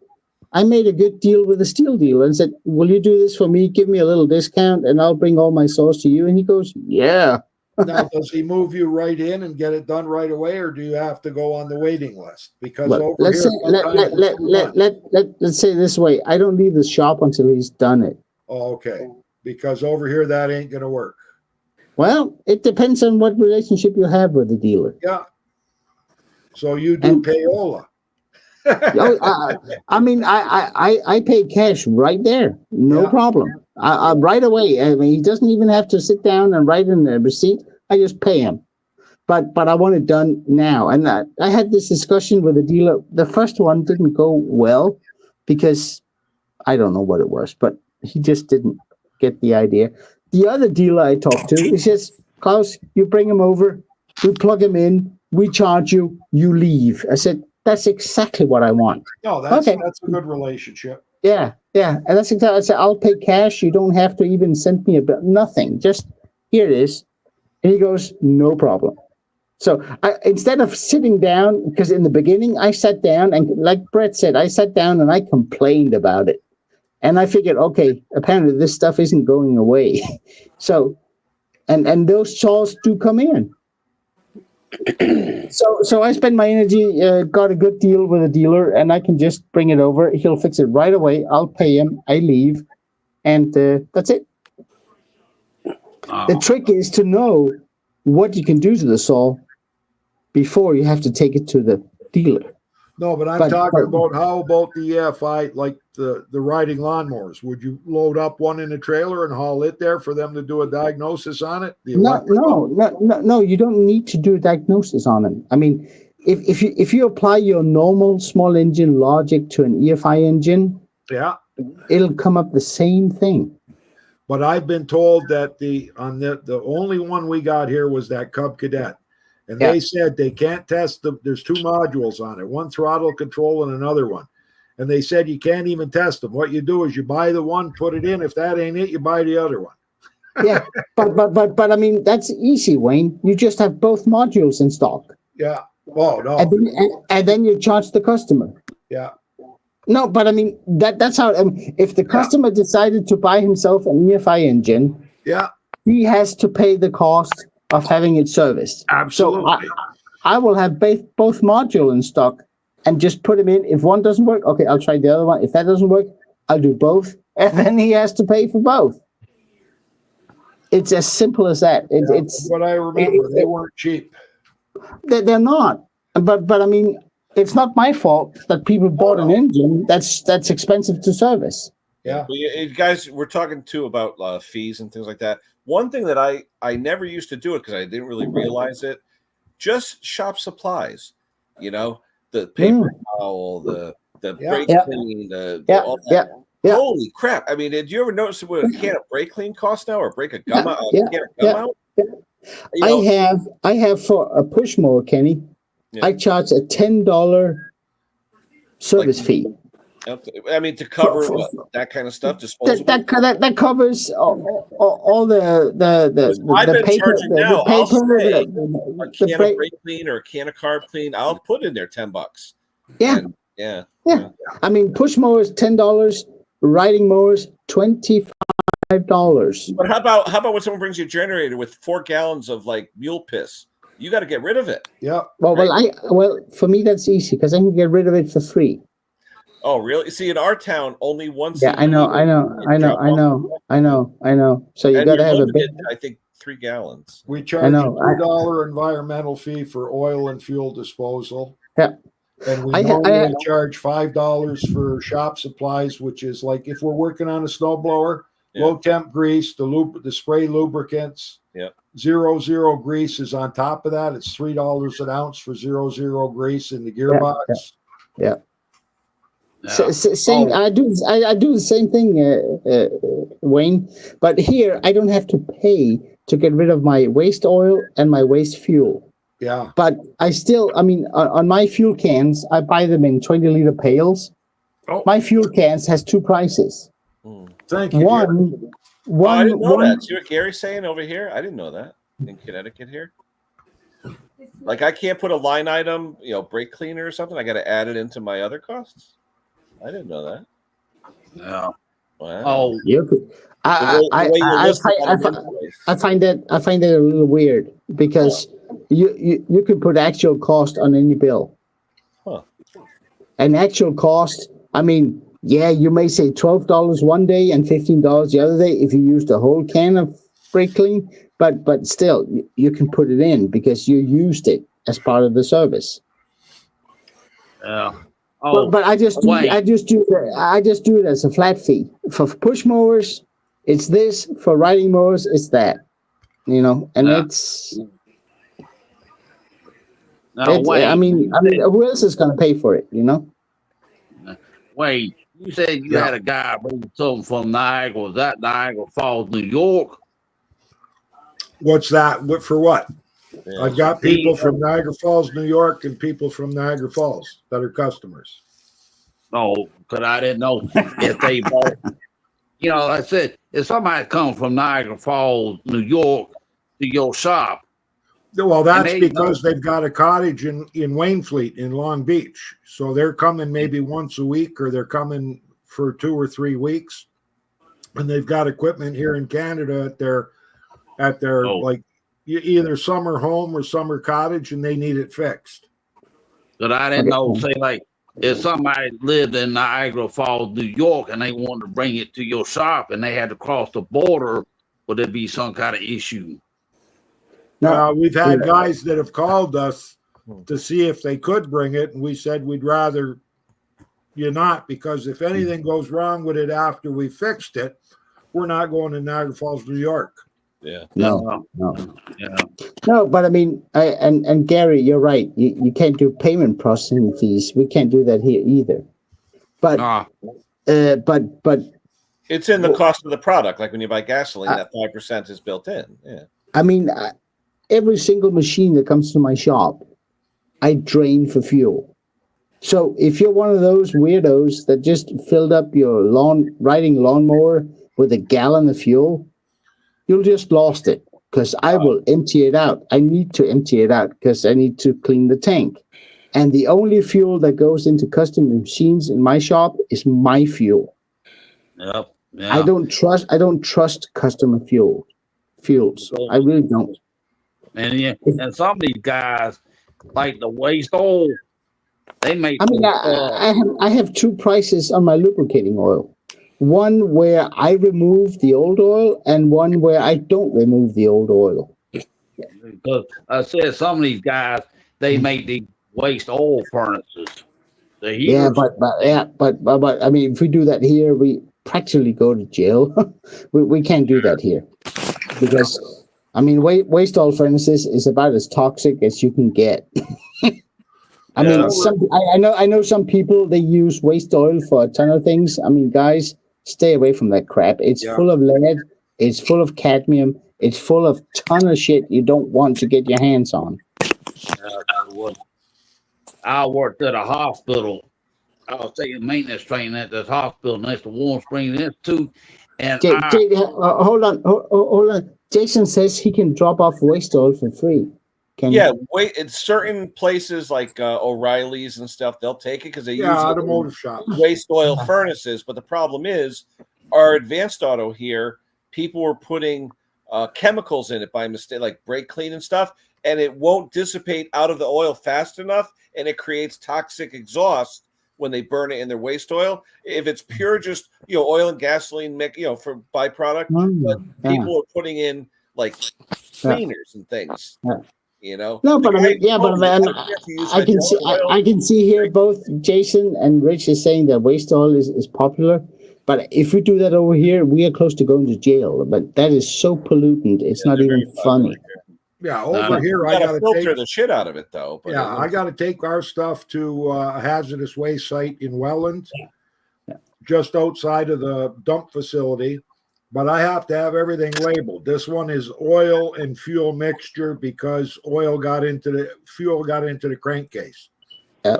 I made a good deal with the steel dealer and said, will you do this for me? Give me a little discount and I'll bring all my saws to you. And he goes, yeah. Now, does he move you right in and get it done right away, or do you have to go on the waiting list? Because let's say this way, I don't leave the shop until he's done it. Oh, okay. Because over here, that ain't going to work. Well, it depends on what relationship you have with the dealer. Yeah. So you do payola. I mean, I pay cash right there. No problem. Right away. I mean, he doesn't even have to sit down and write in the receipt. I just pay him. But I want it done now. And I had this discussion with the dealer. The first one didn't go well because I don't know what it was, but he just didn't get the idea. The other dealer I talked to, he says, Klaus, you bring him over, we plug him in, we charge you, you leave. I said, that's exactly what I want. No, that's a good relationship. Yeah. And that's exactly, I said, I'll pay cash. You don't have to even send me nothing. Just here it is. And he goes, no problem. So instead of sitting down, because in the beginning I sat down and like Brett said, I sat down and I complained about it. And I figured, okay, apparently this stuff isn't going away. So, and those saws do come in. So I spend my energy, got a good deal with a dealer, and I can just bring it over. He'll fix it right away. I'll pay him. I leave, and that's it. The trick is to know what you can do to the saw before you have to take it to the dealer. No, but I'm talking about how about the EFI, like the riding lawnmowers? Would you load up one in a trailer and haul it there for them to do a diagnosis on it? No, you don't need to do a diagnosis on it. I mean, if you apply your normal small engine logic to an EFI engine, it'll come up the same thing. But I've been told that the only one we got here was that Cub Cadet. And they said they can't test there's two modules on it, one throttle control and another one. And they said you can't even test them. What you do is you buy the one, put it in. If that ain't it, you buy the other one. Yeah, but I mean that's easy, Wayne. You just have both modules in stock, Yeah. Oh no. and then you charge the customer. Yeah. No, but I mean that's how. If the customer decided to buy himself an EFI engine, Yeah. he has to pay the cost of having it serviced. Absolutely. So I will have both module in stock and just put them in. If one doesn't work, okay, I'll try the other one. If that doesn't work, I'll do both, and then he has to pay for both. It's as simple as that. It's what I remember. They weren't cheap. They're not. But I mean, it's not my fault that people bought an engine that's expensive to service. Yeah. Guys, we're talking too about fees and things like that. One thing that I never used to do it because I didn't really realize it. Just shop supplies, the paper towel, the brake clean, all that. Yeah. Holy crap! I mean, did you ever notice what a can of brake clean costs now, or break a gum out? Out? I have for a push mower, Kenny. Yeah. I charge a $10 service fee. I mean, to cover that kind of stuff, disposable. That covers all the paper, a can of brake clean or a can of carb clean. I'll put in there $10. Yeah. Yeah. I mean, push mowers $10, riding mowers $25. But how about when someone brings you a generator with 4 gallons of like mule piss? You got to get rid of it. Yeah. Well, for me that's easy because I can get rid of it for free. Oh, really? See, in our town, only once. Yeah, I know. So you got to have a big. I think 3 gallons. We charge a $2 environmental fee for oil and fuel disposal. Yeah. And we normally charge $5 for shop supplies, which is like if we're working on a snowblower, low temp grease, the spray lubricants. Yeah. 0 grease is on top of that. It's $3 an ounce for 0 grease in the gearbox. Yeah. Same. I do the same thing, Wayne. But here I don't have to pay to get rid of my waste oil and my waste fuel. Yeah. But on my fuel cans, I buy them in 20-liter pails. Oh. My fuel cans has 2 prices. Thank you. I didn't know that. See what Gary's saying over here? I didn't know that in Connecticut here. Like I can't put a line item, brake cleaner or something. I got to add it into my other costs. I didn't know that. No. Wow. Oh, you could. I find that a little weird because you could put actual cost on any bill. Huh. And actual cost, you may say $12 one day and $15 the other day if you use the whole can of brake clean, but still you can put it in because you used it as part of the service. Yeah. But I just do it as a flat fee. For push mowers, it's this. For riding mowers, it's that. It's. Who else is going to pay for it? Wait, you said you had a guy bring something from Niagara. Was that Niagara Falls, New York? What's that? What for? What? Yeah. I've got people from Niagara Falls, New York, and people from Niagara Falls that are customers. No, because I didn't know if they bought. I said, if somebody comes from Niagara Falls, New York, to your shop. Well, that's because they've got a cottage in Waynfleet in Long Beach. So they're coming maybe once a week or they're coming for 2 or 3 weeks. And they've got equipment here in Canada at their like either summer home or summer cottage, and they need it fixed. But I didn't know, say like if somebody lived in Niagara Falls, New York, and they wanted to bring it to your shop and they had to cross the border, would there be some kind of issue? We've had guys that have called us to see if they could bring it, and we said we'd rather you not, because if anything goes wrong with it after we fixed it, we're not going to Niagara Falls, New York. Yeah. No. No, but and Gary, you're right. You can't do payment processing fees. We can't do that here either. But but it's in the cost of the product. Like when you buy gasoline, that 5% is built in. Yeah. Every single machine that comes to my shop, I drain for fuel. So if you're one of those weirdos that just filled up your riding lawnmower with a gallon of fuel, you'll just lost it because I will empty it out. I need to empty it out because I need to clean the tank. And the only fuel that goes into custom machines in my shop is my fuel. Yep. Yeah. I don't trust customer fuels. I really don't. And yeah, and some of these guys, like the waste oil, they make. I mean, I have two prices on my lubricating oil. One where I remove the old oil, and one where I don't remove the old oil. Because I said some of these guys, they make these waste oil furnaces. Yeah, but I mean, if we do that here, we practically go to jail. we can't do that here because I mean, waste oil furnaces is about as toxic as you can get. I mean, I know some people they use waste oil for a ton of things. I mean, guys, stay away from that crap. It's full of lead. It's full of cadmium. It's full of ton of shit you don't want to get your hands on. I worked at a hospital. I was taking maintenance training at this hospital next to Warm Springs Institute. And hold on. Jason says he can drop off waste oil for free. Wait, in certain places like O'Reilly's and stuff, they'll take it because they use automotive shops, waste oil furnaces. But the problem is, our Advanced Auto here, people were putting chemicals in it by mistake, like brake clean and stuff, and it won't dissipate out of the oil fast enough, and it creates toxic exhaust when they burn it in their waste oil. If it's pure, just oil and gasoline, for byproduct, but people are putting in like cleaners and things. No, but I can see here both Jason and Rich is saying that waste oil is popular. But if we do that over here, we are close to going to jail. But that is so pollutant; it's not even funny. Yeah, over here I got to filter the shit out of it, though. But I got to take our stuff to a hazardous waste site in Welland, just outside of the dump facility. But I have to have everything labeled. This one is oil and fuel mixture because fuel got into the crankcase. Yeah.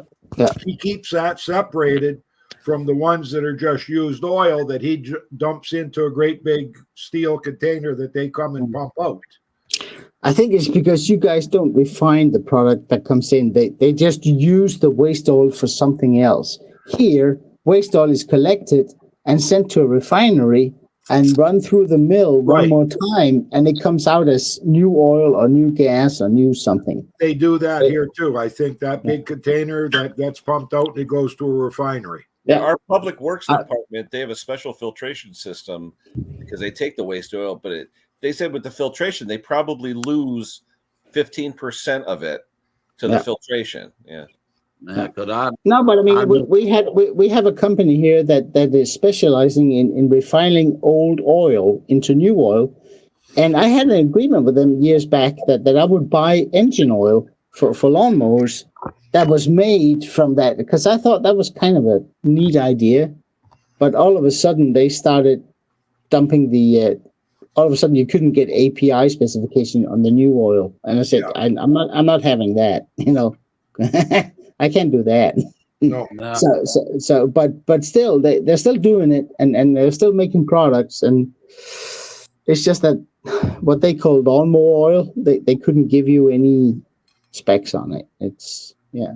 He keeps that separated from the ones that are just used oil that he dumps into a great big steel container that they come and pump out. I think it's because you guys don't refine the product that comes in. They just use the waste oil for something else. Here, waste oil is collected and sent to a refinery and run through the mill one more time, and it comes out as new oil or new gas or new something. They do that here too. I think that big container that gets pumped out and it goes to a refinery. Yeah, our public works department, they have a special filtration system because they take the waste oil, but they said with the filtration, they probably lose 15% of it to the filtration. Yeah. No, but I mean, we have a company here that is specializing in refining old oil into new oil, and I had an agreement with them years back that I would buy engine oil for lawnmowers that was made from that because I thought that was kind of a neat idea, but all of a sudden they started dumping all of a sudden you couldn't get API specification on the new oil, and I said I'm not having that, I can't do that. No. So, but still, they're still doing it, and they're still making products, and it's just that what they call lawnmower oil, they couldn't give you any specs on it.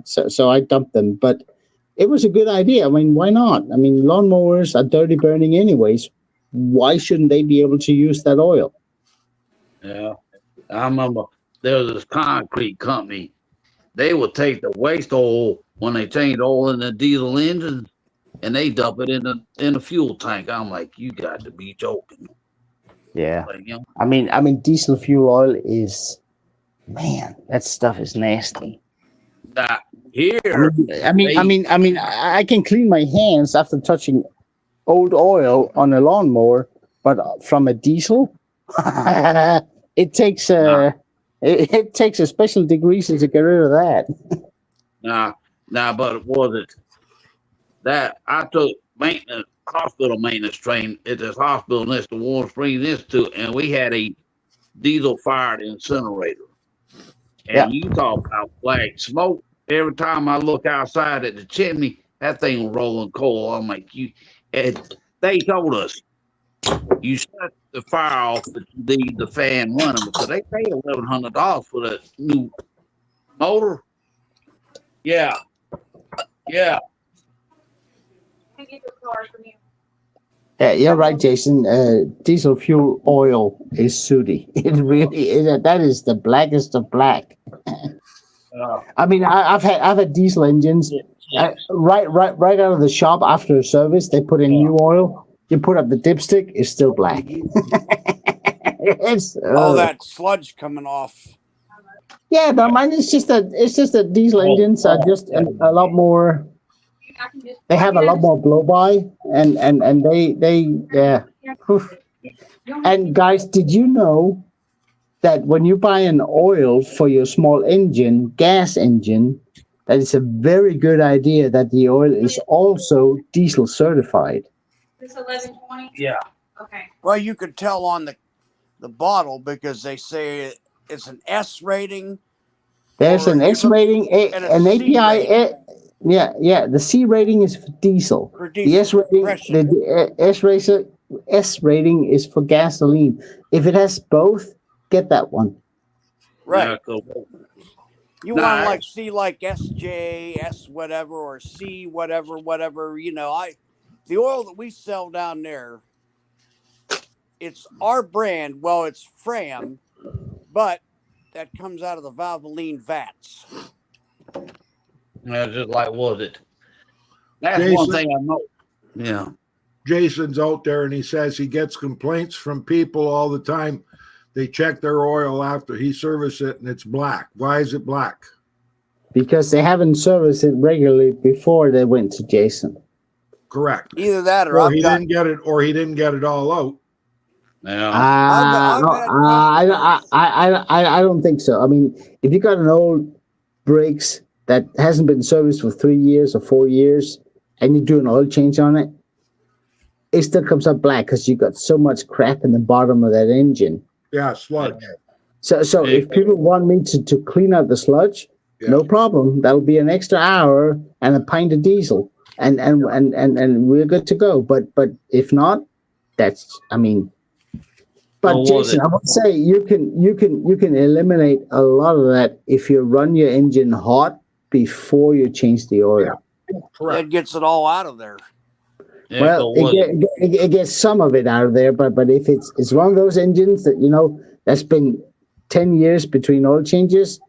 So I dumped them, but it was a good idea. I mean, why not? I mean, lawnmowers are dirty burning anyways. Why shouldn't they be able to use that oil? Yeah, I remember there was this concrete company. They would take the waste oil when they change oil in the diesel engines, and they dump it in the fuel tank. I'm like, you got to be joking. Yeah, I mean, diesel fuel oil is, man, that stuff is nasty. Here, I can clean my hands after touching old oil on a lawnmower, but from a diesel, it takes it takes a special degrees to get rid of that. But was it that I took hospital maintenance training at this hospital next to Warm Springs Institute, and we had a diesel-fired incinerator. And you talk about black smoke. Every time I look outside at the chimney, that thing was rolling coal. I'm like, they told us, you shut the fire off, but you leave the fan running because they pay $1,100 for that new motor. Yeah, yeah. Yeah, you're right, Jason. Diesel fuel oil is sooty. It really is. That is the blackest of black. I mean, I've had diesel engines. Right out of the shop after a service, they put in new oil. You put up the dipstick, it's still black. It's all that sludge coming off. Yeah, but mine is just that diesel engines are just a lot more. They have a lot more blow by, and they yeah. And guys, did you know that when you buy an oil for your small engine, gas engine, that it's a very good idea that the oil is also diesel certified? This 1120. Yeah. Okay. Well, you could tell on the bottle because they say it's an S rating. There's an S rating, an API. Yeah. The C rating is for diesel. The S rating, the S rating is for gasoline. If it has both, get that one. Right. Yeah, cool. You want like C like SJ, S whatever, or C whatever. You know, the oil that we sell down there, it's our brand. Well, it's Fram, but that comes out of the Valvoline vats. Yeah, just like was it? That's Jason, one thing I know. Yeah. Jason's out there and he says he gets complaints from people all the time. They check their oil after he serviced it and it's black. Why is it black? Because they haven't serviced it regularly before they went to Jason. Correct. Either that or he didn't get it all out. Yeah. I don't think so. I mean, if you got an old brakes that hasn't been serviced for 3 years or 4 years, and you do an oil change on it, it still comes up black because you got so much crap in the bottom of that engine. Yeah, sludge. So if people want me to clean out the sludge, no problem. That'll be an extra hour and a pint of diesel, and we're good to go. But if not, that's But Jason, I would say you can eliminate a lot of that if you run your engine hot before you change the oil. Yeah, correct. It gets it all out of there. Yeah, Well, it gets some of it out of there, but if it's one of those engines that that's been 10 years between oil changes,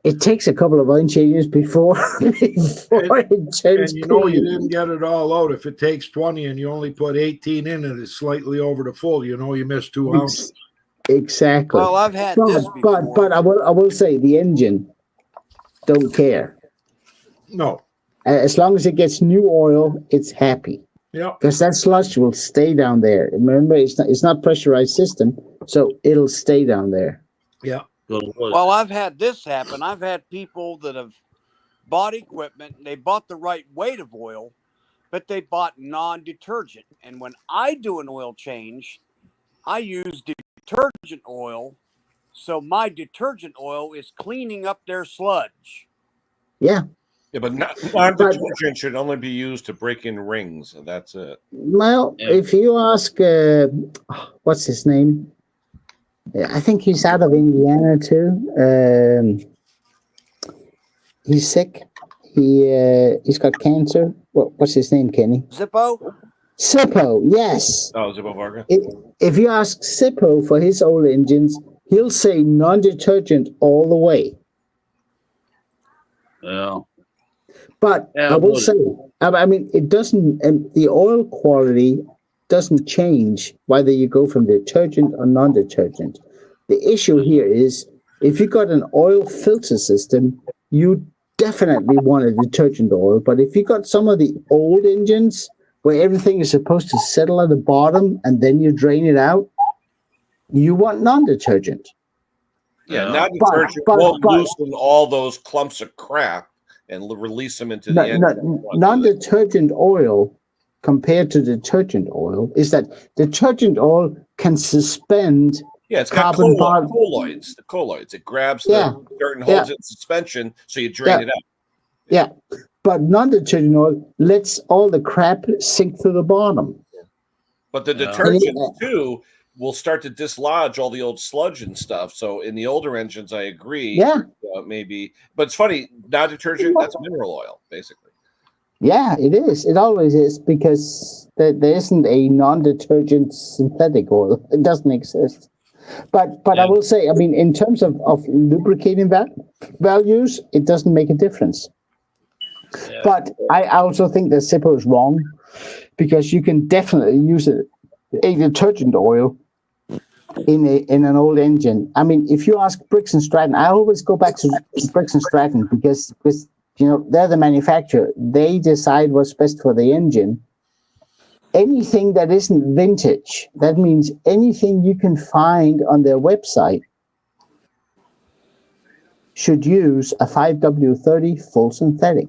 it takes a couple of oil changes before it changes. And you didn't get it all out. If it takes 20 and you only put 18 in and it's slightly over the full, you missed 2 ounces. Exactly. Well, I've had this before. But I will say the engine don't care. No. As long as it gets new oil, it's happy. Yeah. Because that sludge will stay down there. Remember, it's not pressurized system, so it'll stay down there. Yeah. Well, I've had this happen. I've had people that have bought equipment and they bought the right weight of oil, but they bought non-detergent. And when I do an oil change, I use detergent oil. So my detergent oil is cleaning up their sludge. Yeah. Yeah, but non-detergent should only be used to break in rings. That's it. Well, if you ask, what's his name? I think he's out of Indiana too. He's sick. He's got cancer. What's his name, Kenny? Zippo? Zippo, yes. Oh, Zippo Varga. If you ask Zippo for his old engines, he'll say non-detergent all the way. Yeah. But I will say, it doesn't, and the oil quality doesn't change whether you go from detergent or non-detergent. The issue here is if you got an oil filter system, you definitely want a detergent oil. But if you got some of the old engines where everything is supposed to settle at the bottom and then you drain it out, you want non-detergent. Yeah, non-detergent will loosen all those clumps of crap and release them into the engine. Non-detergent oil compared to detergent oil is that detergent oil can suspend it's got colloids. The colloids. It grabs the dirt and holds it in suspension, so you drain it out. Yeah, but non-detergent oil lets all the crap sink to the bottom. But the detergents too will start to dislodge all the old sludge and stuff. So in the older engines, I agree. Yeah. Maybe, but it's funny. Not detergent. That's mineral oil, basically. Yeah, it is. It always is because there isn't a non-detergent synthetic oil. It doesn't exist. But I will say, I mean, in terms of lubricating values, it doesn't make a difference. Yeah. But I also think that Zippo is wrong because you can definitely use a detergent oil in an old engine. I mean, if you ask Briggs and Stratton, I always go back to Briggs and Stratton because you know, they're the manufacturer. They decide what's best for the engine. Anything that isn't vintage, that means anything you can find on their website, should use a 5W30 full synthetic.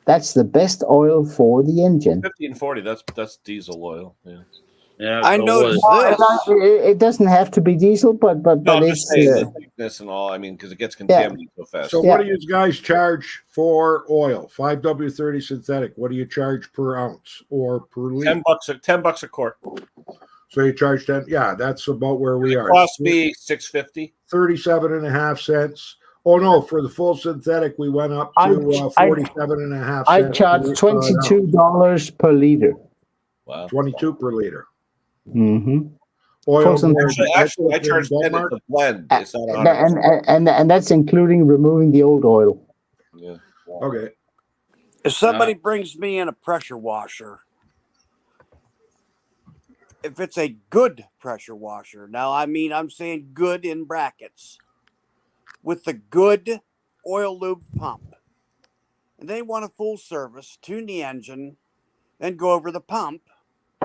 That's the best oil for the engine. 1540, that's diesel oil. Yeah. Yeah, I noticed this. It doesn't have to be diesel, but I'm it's just saying the thickness and all. I mean, because it gets contaminated so fast. So what do you guys charge for oil? 5W30 synthetic. What do you charge per ounce or per liter? $10 a quart. So you charge 10. Yeah, that's about where we are. Cost me $6.50. 37.5 cents. Oh no, for the full synthetic, we went up to 47.5 cents. I charge $22 per liter. Wow. 22 per liter. Mm-hmm. Oil. Actually, I charge 10 at the blend. It's not 100. And that's including removing the old oil. Yeah. Okay. If somebody brings me in a pressure washer, if it's a good pressure washer, now I mean I'm saying good in brackets, with the good oil lube pump, and they want a full service, tune the engine, then go over the pump,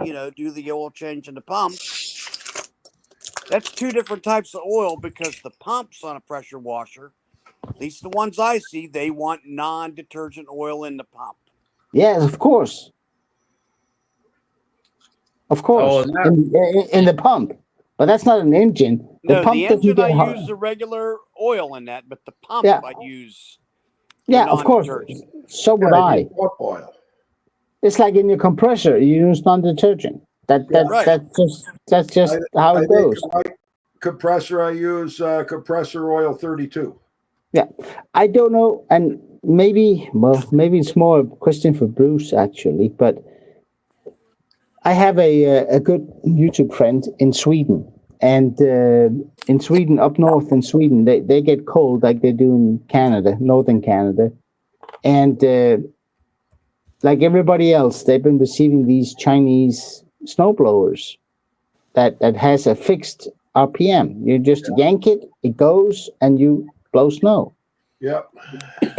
you know, do the oil change in the pump. That's two different types of oil because the pumps on a pressure washer, at least the ones I see, they want non-detergent oil in the pump. Yes, of course. Of course. In the pump. But that's not an engine. The engine I use the regular oil in that, but the pump I use. Yeah, of course. So would I. Oil. It's like in your compressor, you use non-detergent. That's just how it goes. My compressor, I use compressor oil 32. Yeah, I don't know, and maybe it's more a question for Bruce actually, but I have a good YouTube friend in Sweden, and in Sweden, up north in Sweden, they get cold like they do in Canada, northern Canada, and like everybody else, they've been receiving these Chinese snowblowers that has a fixed RPM. You just yank it, it goes, and you blow snow. Yep.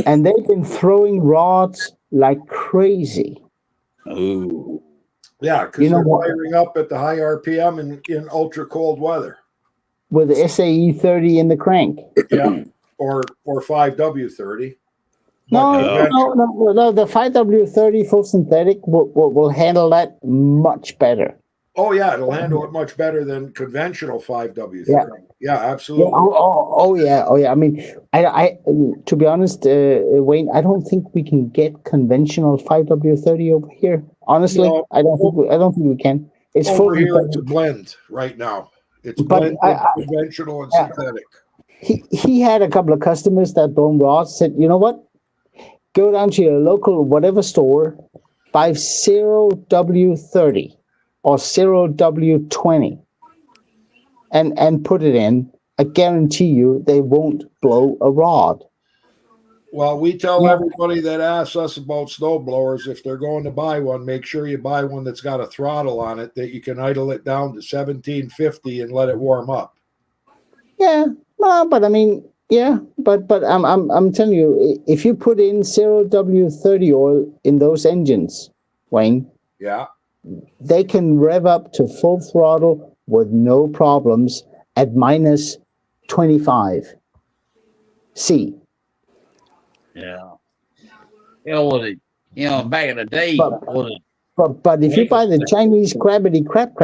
And they've been throwing rods like crazy. Ooh. Yeah, because they're wiring up at the high RPM in ultra cold weather. With the SAE 30 in the crank. Yeah. Or 5W30. No, the 5W30 full synthetic will handle that much better. Oh, yeah, it'll handle it much better than conventional 5W30. Yeah, absolutely. Yeah. Oh, yeah. I mean, I to be honest, Wayne, I don't think we can get conventional 5W30 over here. Honestly, no, I don't think we can. It's over here. It's a blend right now. It's blended conventional and synthetic. He had a couple of customers that blown rods. Said, you know what? Go down to your local whatever store, buy 0W30 or 0W20 and put it in. I guarantee you they won't blow a rod. Well, we tell everybody that asks us about snow blowers, if they're going to buy one, make sure you buy one that's got a throttle on it that you can idle it down to 1750 and let it warm up. Yeah, well, but I mean, yeah, but I'm telling you, if you put in 0W30 oil in those engines, Wayne, they can rev up to full throttle with no problems at minus 25 C. Yeah. Back in the day. But if you buy the Chinese crabbity crap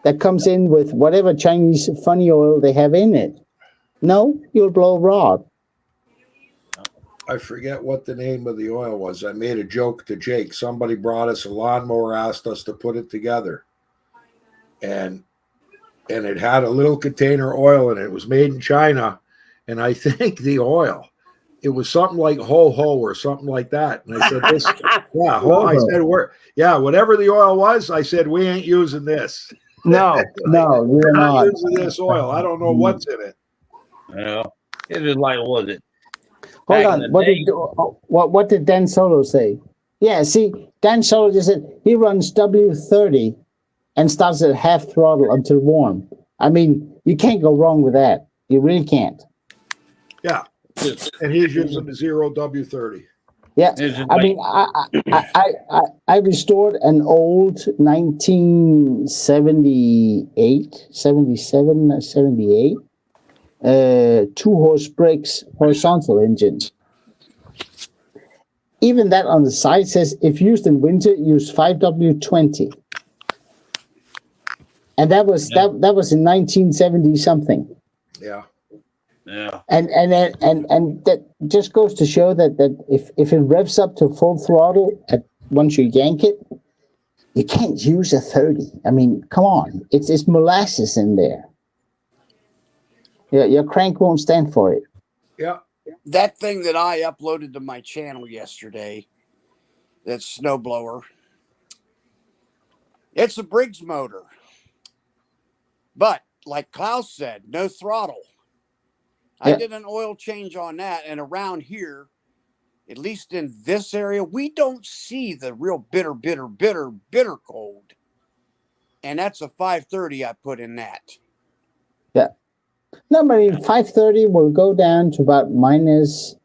that comes in with whatever Chinese funny oil they have in it, no, you'll blow a rod. I forget what the name of the oil was. I made a joke to Jake. Somebody brought us a lawnmower, asked us to put it together, and it had a little container oil in it. It was made in China, and I think the oil, it was something like ho ho or something like that. And I said, "This, yeah, I said, whatever the oil was, I said we ain't using this. No, no, We're we're not not. using this oil. I don't know what's in it." Yeah. It's just like, what was it? Hold Back on. in the day, What did Dan Solo say? Yeah, see, Dan Solo just said he runs W30 and starts at half throttle until warm. I mean, you can't go wrong with that. You really can't. Yeah, and he's using the 0W30. Yeah, it's just I like, mean, I restored an old 1978, 77, 78 2-horse brakes horizontal engine. Even that on the side says if used in winter, use 5W20. And that was that was in 1970 something. Yeah. yeah. And that just goes to show that if it revs up to full throttle once you yank it, you can't use a 30. I mean, come on, it's molasses in there. Your crank won't stand for it. Yeah. That thing that I uploaded to my channel yesterday, that snowblower, it's a Briggs motor. But like Klaus said, no throttle. I did an oil change on that, and around here, at least in this area, we don't see the real bitter cold. And that's a 530 I put in that. Yeah. No, but in 530 will go down to about minus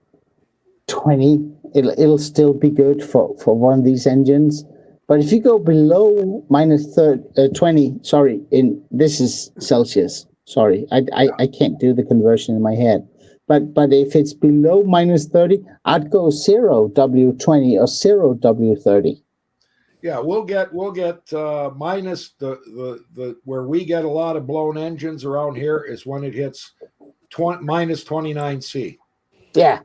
20. It'll still be good for one of these engines. But if you go below minus 20, sorry, this is Celsius. Sorry, I can't do the conversion in my head. But if it's below minus 30, I'd go 0W20 or 0W30. Yeah, we'll get minus the where we get a lot of blown engines around here is when it hits minus 29C. Yeah.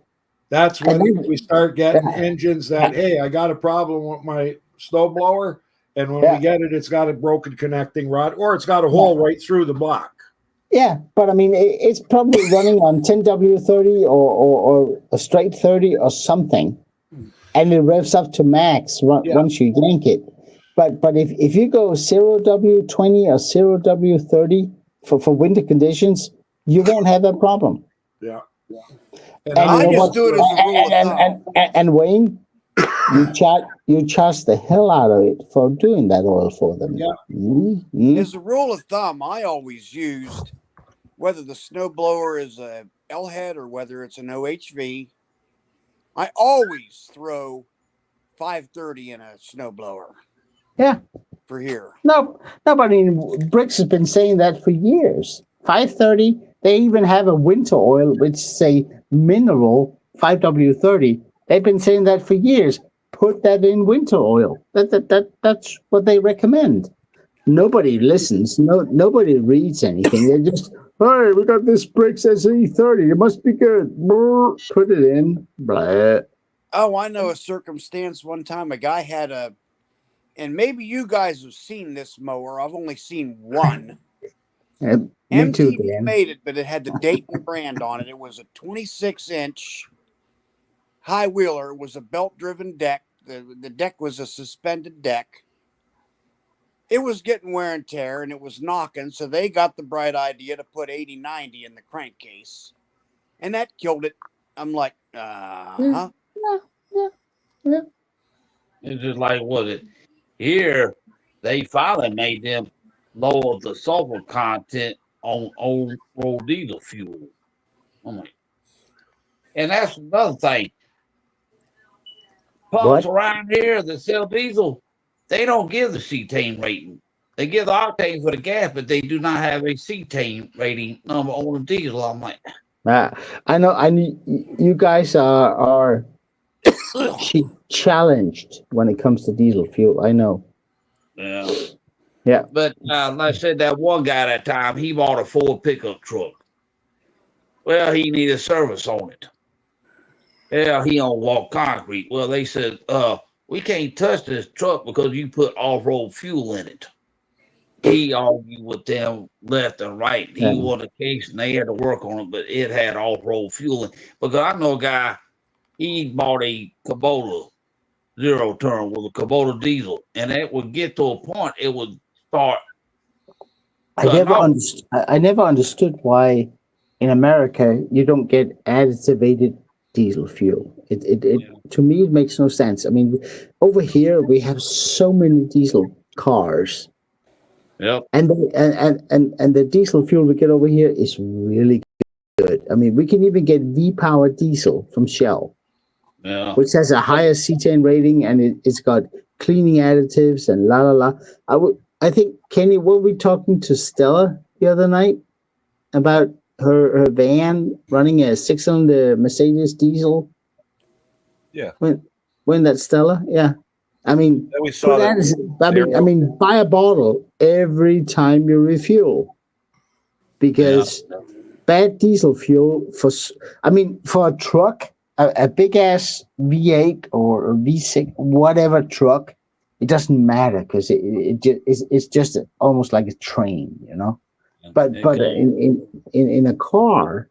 That's when we start getting engines that, hey, I got a problem with my snowblower, and when we get it, it's got a broken connecting rod, or it's got a hole right through the block. Yeah, but I mean, it's probably running on 10W30 or a straight 30 or something, and it revs up to max once you yank it. But if you go 0W20 or 0W30 for winter conditions, you won't have that problem. Yeah. And I just do it as a rule of thumb. And Wayne, you charge the hell out of it for doing that oil for them. Yeah. Mm-hmm. As a rule of thumb, I always used, whether the snowblower is a L head or whether it's an OHV, I always throw 530 in a snowblower. Yeah. For here. No, but I mean, Briggs has been saying that for years. 530, they even have a winter oil, which say mineral 5W30. They've been saying that for years. Put that in winter oil. That's what they recommend. Nobody listens. Nobody reads anything. They just, hey, we got this Briggs SE30. It must be good. Put it in. Blah. Oh, I know a circumstance. One time a guy had and maybe you guys have seen this mower. I've only seen one. Me too, MTV Dan. made it, but it had the date and brand on it. It was a 26-inch high wheeler. It was a belt-driven deck. The deck was a suspended deck. It was getting wear and tear, and it was knocking, so they got the bright idea to put 80-90 in the crankcase, and that killed it. I'm like, Yeah. It's just like, was it? Here, they finally made them lower the sulfur content on old road diesel fuel. And that's another thing. Pumps around here that sell diesel, they don't give the cetane rating. They give the octane for the gas, but they do not have a cetane rating number on the diesel. I'm like, I know. You guys are challenged when it comes to diesel fuel. I know. Yeah. But like I said, that one guy that time, he bought a Ford pickup truck. Well, he needed service on it. Yeah, he don't walk concrete. Well, they said, we can't touch this truck because you put off-road fuel in it. He argued with them left and right. He Yeah. won a case and they had to work on it, but it had off-road fuel in it. Because I know a guy, he bought a Kubota zero turn with a Kubota diesel, and it would get to a point it would start cutting off. I never understood why in America you don't get additive diesel fuel. To me it makes no sense. I mean, over here we have so many diesel cars, Yep. and the diesel fuel we get over here is really good. I mean, we can even get V-Power diesel from Shell, Yeah. which has a higher cetane rating, and it's got cleaning additives and la la la. I think, Kenny, were we talking to Stella the other night about her van running a 6-cylinder Mercedes diesel? Yeah. When that Stella? Yeah. I mean, Then we saw that. I mean, buy a bottle every time you refuel, because bad diesel fuel for a truck, a big ass V8 or a V6, whatever truck, it doesn't matter because it's just almost like a train, you know. But in a car,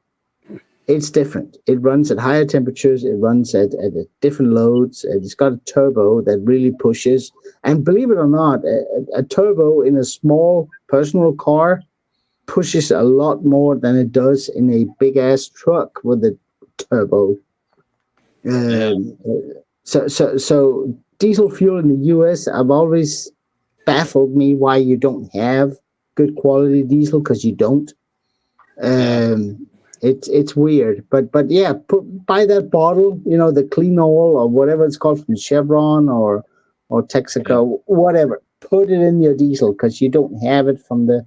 it's different. It runs at higher temperatures. It runs at different loads. It's got a turbo that really pushes. And believe it or not, a turbo in a small personal car pushes a lot more than it does in a big ass truck with a turbo. So diesel fuel in the US, I've always baffled me why you don't have good quality diesel, because you don't. It's weird, but yeah, buy that bottle, you know, the clean oil or whatever it's called from Chevron or Texaco, whatever. Put it in your diesel because you don't have it from the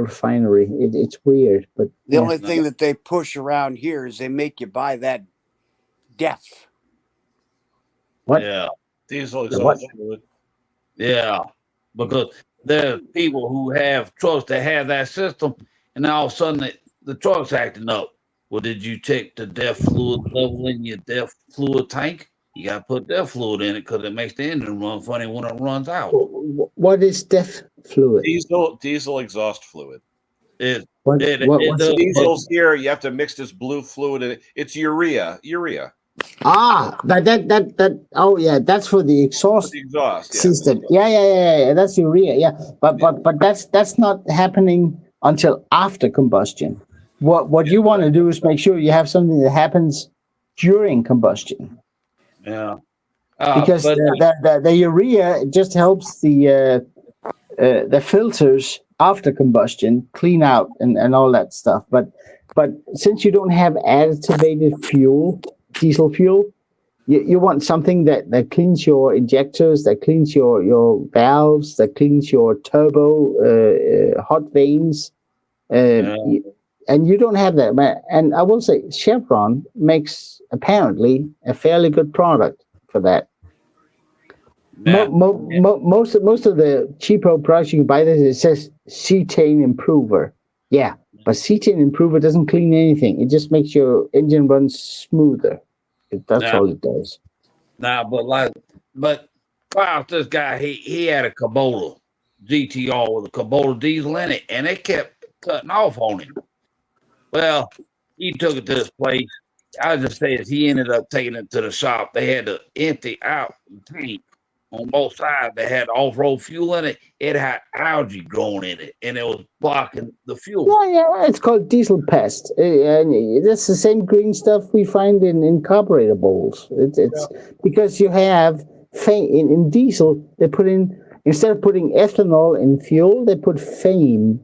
refinery. It's weird, but the only thing that they push around here is they make you buy that DEF. What? Yeah. Diesel exhaust fluid. Yeah. Because there's people who have trucks that have that system, and all of a sudden the truck's acting up. Well, did you check the DEF fluid level in your DEF fluid tank? You got to put DEF fluid in it because it makes the engine run funny when it runs out. What is DEF fluid? Diesel exhaust fluid. Diesel's here. You have to mix this blue fluid in it. It's urea. But that oh yeah, that's for the exhaust system. Yeah. That's urea. Yeah, but that's not happening until after combustion. What you want to do is make sure you have something that happens during combustion. Yeah. Because the urea just helps the filters after combustion clean out and all that stuff. But since you don't have additive fuel, diesel fuel, you want something that cleans your injectors, that cleans your valves, that cleans your turbo hot vanes. And you don't have that. And I will say Chevron makes apparently a fairly good product for that. Most of the cheapo products you can buy, it says cetane improver. Yeah, but cetane improver doesn't clean anything. It just makes your engine run smoother. That's all it does. But this guy, he had a Kubota GTR with a Kubota diesel in it, and it kept cutting off on him. Well, he took it to this place. I just say he ended up taking it to the shop. They had to empty out the tank on both sides. They had off-road fuel in it. It had algae growing in it, and it was blocking the fuel. Yeah, it's called diesel pest. And that's the same green stuff we find in carburetor bowls. It's because you have in diesel, they put in, instead of putting ethanol in fuel, they put FAME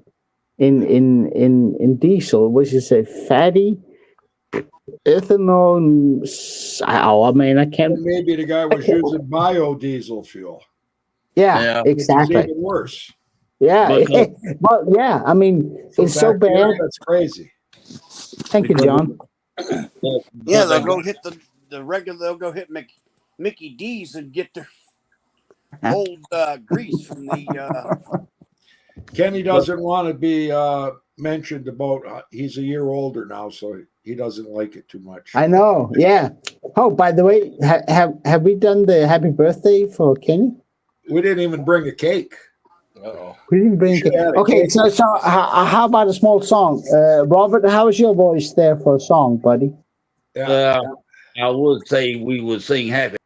in diesel, which is a fatty ethanol. I mean, I can't. Maybe the guy was using biodiesel fuel. Yeah, exactly. It's even worse. Yeah, well, yeah. I mean, it's so bad. That's crazy. Thank you, John. Yeah, they'll go hit the regular. They'll go hit Mickey D's and get their old grease from the. Kenny doesn't want to be mentioned about. He's a year older now, so he doesn't like it too much. I know. Yeah. Oh, by the way, have we done the happy birthday for Kenny? We didn't even bring a cake. Uh-oh. We didn't bring a cake. Okay, so how about a small song? Robert, how's your voice there for a song, buddy? Yeah. I would say we would sing happy.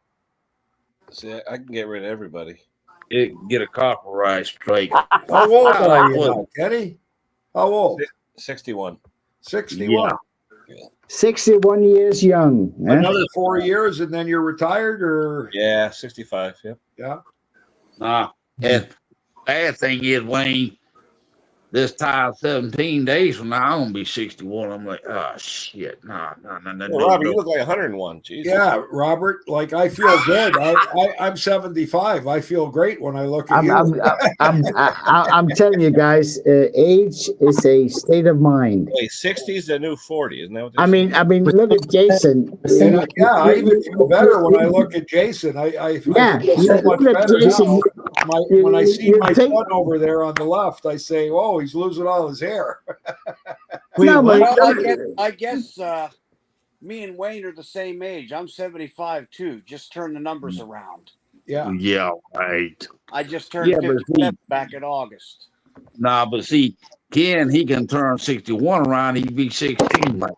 See, I can get rid of everybody. Get a copyright straight. How old are you now, Kenny? How old? 61. 61. Yeah. 61 years young. Eh? Another 4 years, and then you're retired, or Yeah, 65. Yep. yeah. And bad thing is, Wayne, this time 17 days from now, I'm gonna be 61. I'm like, oh shit, no. Well, Robbie, you look like 101. Jesus. Yeah, Robert. Like I feel good. I'm 75. I feel great when I look at you. I'm telling you guys, age is a state of mind. Hey, 60 is the new 40, isn't that what they I say? mean, look at Jason. Yeah, I even feel better when I look at Jason. I feel so much look at better Jason. now. When I see my son over there on the left, I say, "Oh, he's losing all his hair." No, but I guess me and Wayne are the same age. I'm 75 too. Just turn the numbers around. Yeah. Yeah, right. I just turned 57 back in August. Nah, but see, Ken, he can turn 61 around. He'd be 16. Like,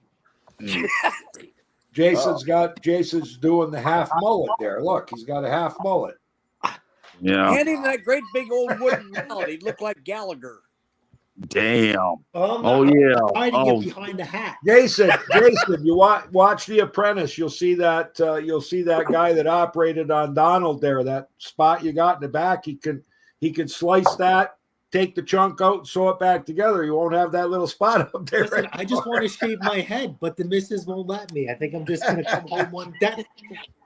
Jason's doing the half mullet there. Look, he's got a half mullet. yeah. Hand him that great big old wooden mallet. He'd look like Gallagher. Damn. Oh yeah. Hiding it behind the hat. Jason, you watch The Apprentice. You'll see that guy that operated on Donald there. That spot you got in the back. He can slice that, take the chunk out, and sew it back together. You won't have that little spot up there. Listen, I just want to shave my head, but the missus won't let me. I think I'm just gonna come home one day.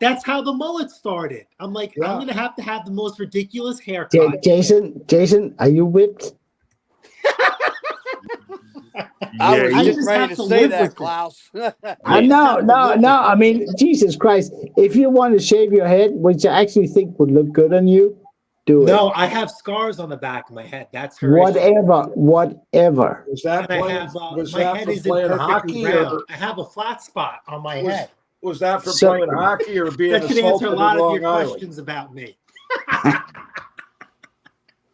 That's how the mullet started. I'm like, I'm gonna have to have the most ridiculous haircut. Jason, are you whipped? I was I just just ready have to to say live that, with it. Klaus. No. I mean, Jesus Christ! If you want to shave your head, which I actually think would look good on you, do it. No, I have scars on the back of my head. That's her issue. Whatever. Was that And I playing? have Was my that head for isn't playing perfectly hockey? round. Or I have a flat spot on my head. was that for So- playing hockey or being That could answer assaulted a in lot of Long your Island? questions about me.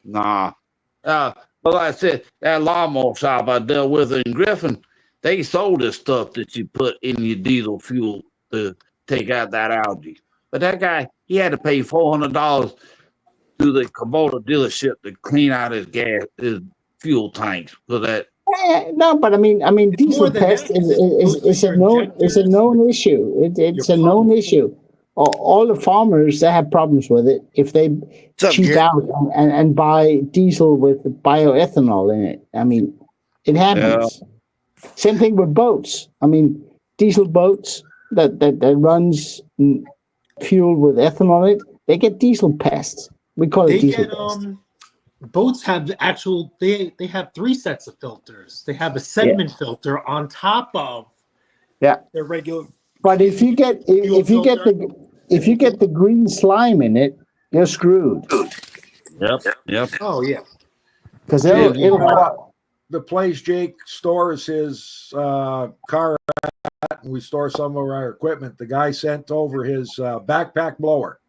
Nah. But like I said, that lawnmower shop I dealt with in Griffin, they sold this stuff that you put in your diesel fuel to take out that algae. But that guy, he had to pay $400 to the Kubota dealership to clean out his fuel tanks for that. No, but I mean, It's more diesel than pest that, 'cause it goes is through a your known injectors, issue. It's a your known pump. issue. All the farmers that have problems with it, if they cheap out and buy diesel with bioethanol in it, I mean, it happens. Same thing with boats. I mean, diesel boats that runs fuel with ethanol in it, they get diesel pests. We call it They diesel get pests. boats have they have 3 sets of filters. They have a sediment filter on top of their regular. But if you get the green slime in it, you're screwed. Yep. Oh yeah. Because The place Jake stores his car at, and we store some of our equipment. The guy sent over his backpack blower.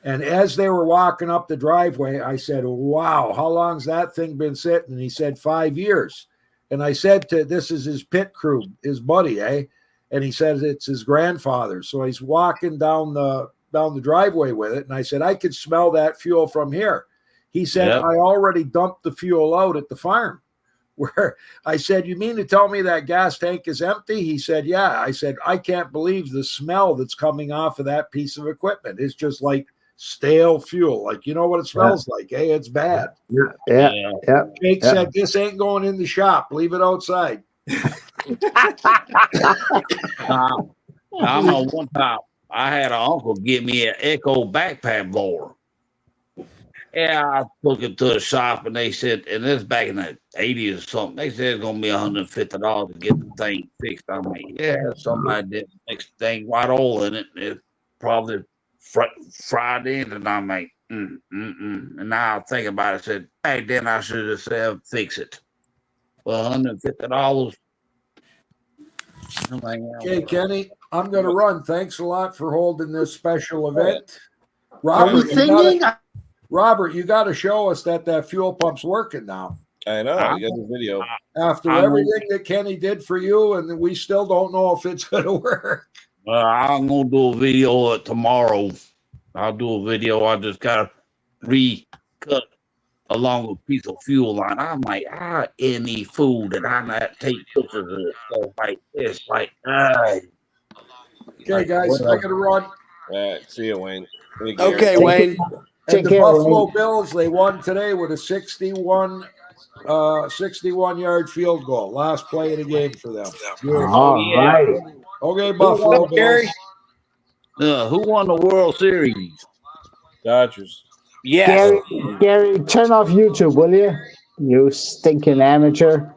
And as they were walking up the driveway, I said, "Wow, how long's that thing been sitting?" And he said, 5 years. And I said, this is his pit crew, his buddy, eh? And he says it's his grandfather. So he's walking down the driveway with it. And I said, "I could smell that fuel from here." He said, "I already dumped the fuel out at the farm." Where I said, "You mean to tell me that gas tank is empty?" He said, "Yeah." I said, "I can't believe the smell that's coming off of that piece of equipment. It's just like stale fuel. Like, you know what it smells like, eh? It's bad." Yeah. Jake said, "This ain't going in the shop. Leave it outside." I know one time I had an uncle give me an Echo backpack blower. Yeah, I took it to the shop and they said, and this back in the 80s or something, they said it's gonna be $150 to get the thing fixed. I'm like, yeah, somebody did mix thing white oil in it. It probably fried in, and I'm like, And now I think about it, said, hey, then I should have said fix it. Well, $150. I'm like, Okay, Kenny, I'm going to run. Thanks a lot for holding this special event. Are we singing? Robert, you got to show us that fuel pump's working now. I know. You got the video. After everything that Kenny did for you, and we still don't know if it's going to work. Well, I'm going to do a video tomorrow. I'll do a video. I just got to recut along with a piece of fuel line. I'm like, any food that I not take pictures of stuff like this, like, Okay, guys, I got to run. All right, see you, Wayne. Okay, Wayne. And the Buffalo Bills, they won today with a 61-yard field goal. Last play of the game for them. All right. Okay, Buffalo Bills. who won the World Series? Dodgers. Yes. Gary, turn off YouTube, will you? You stinking amateur.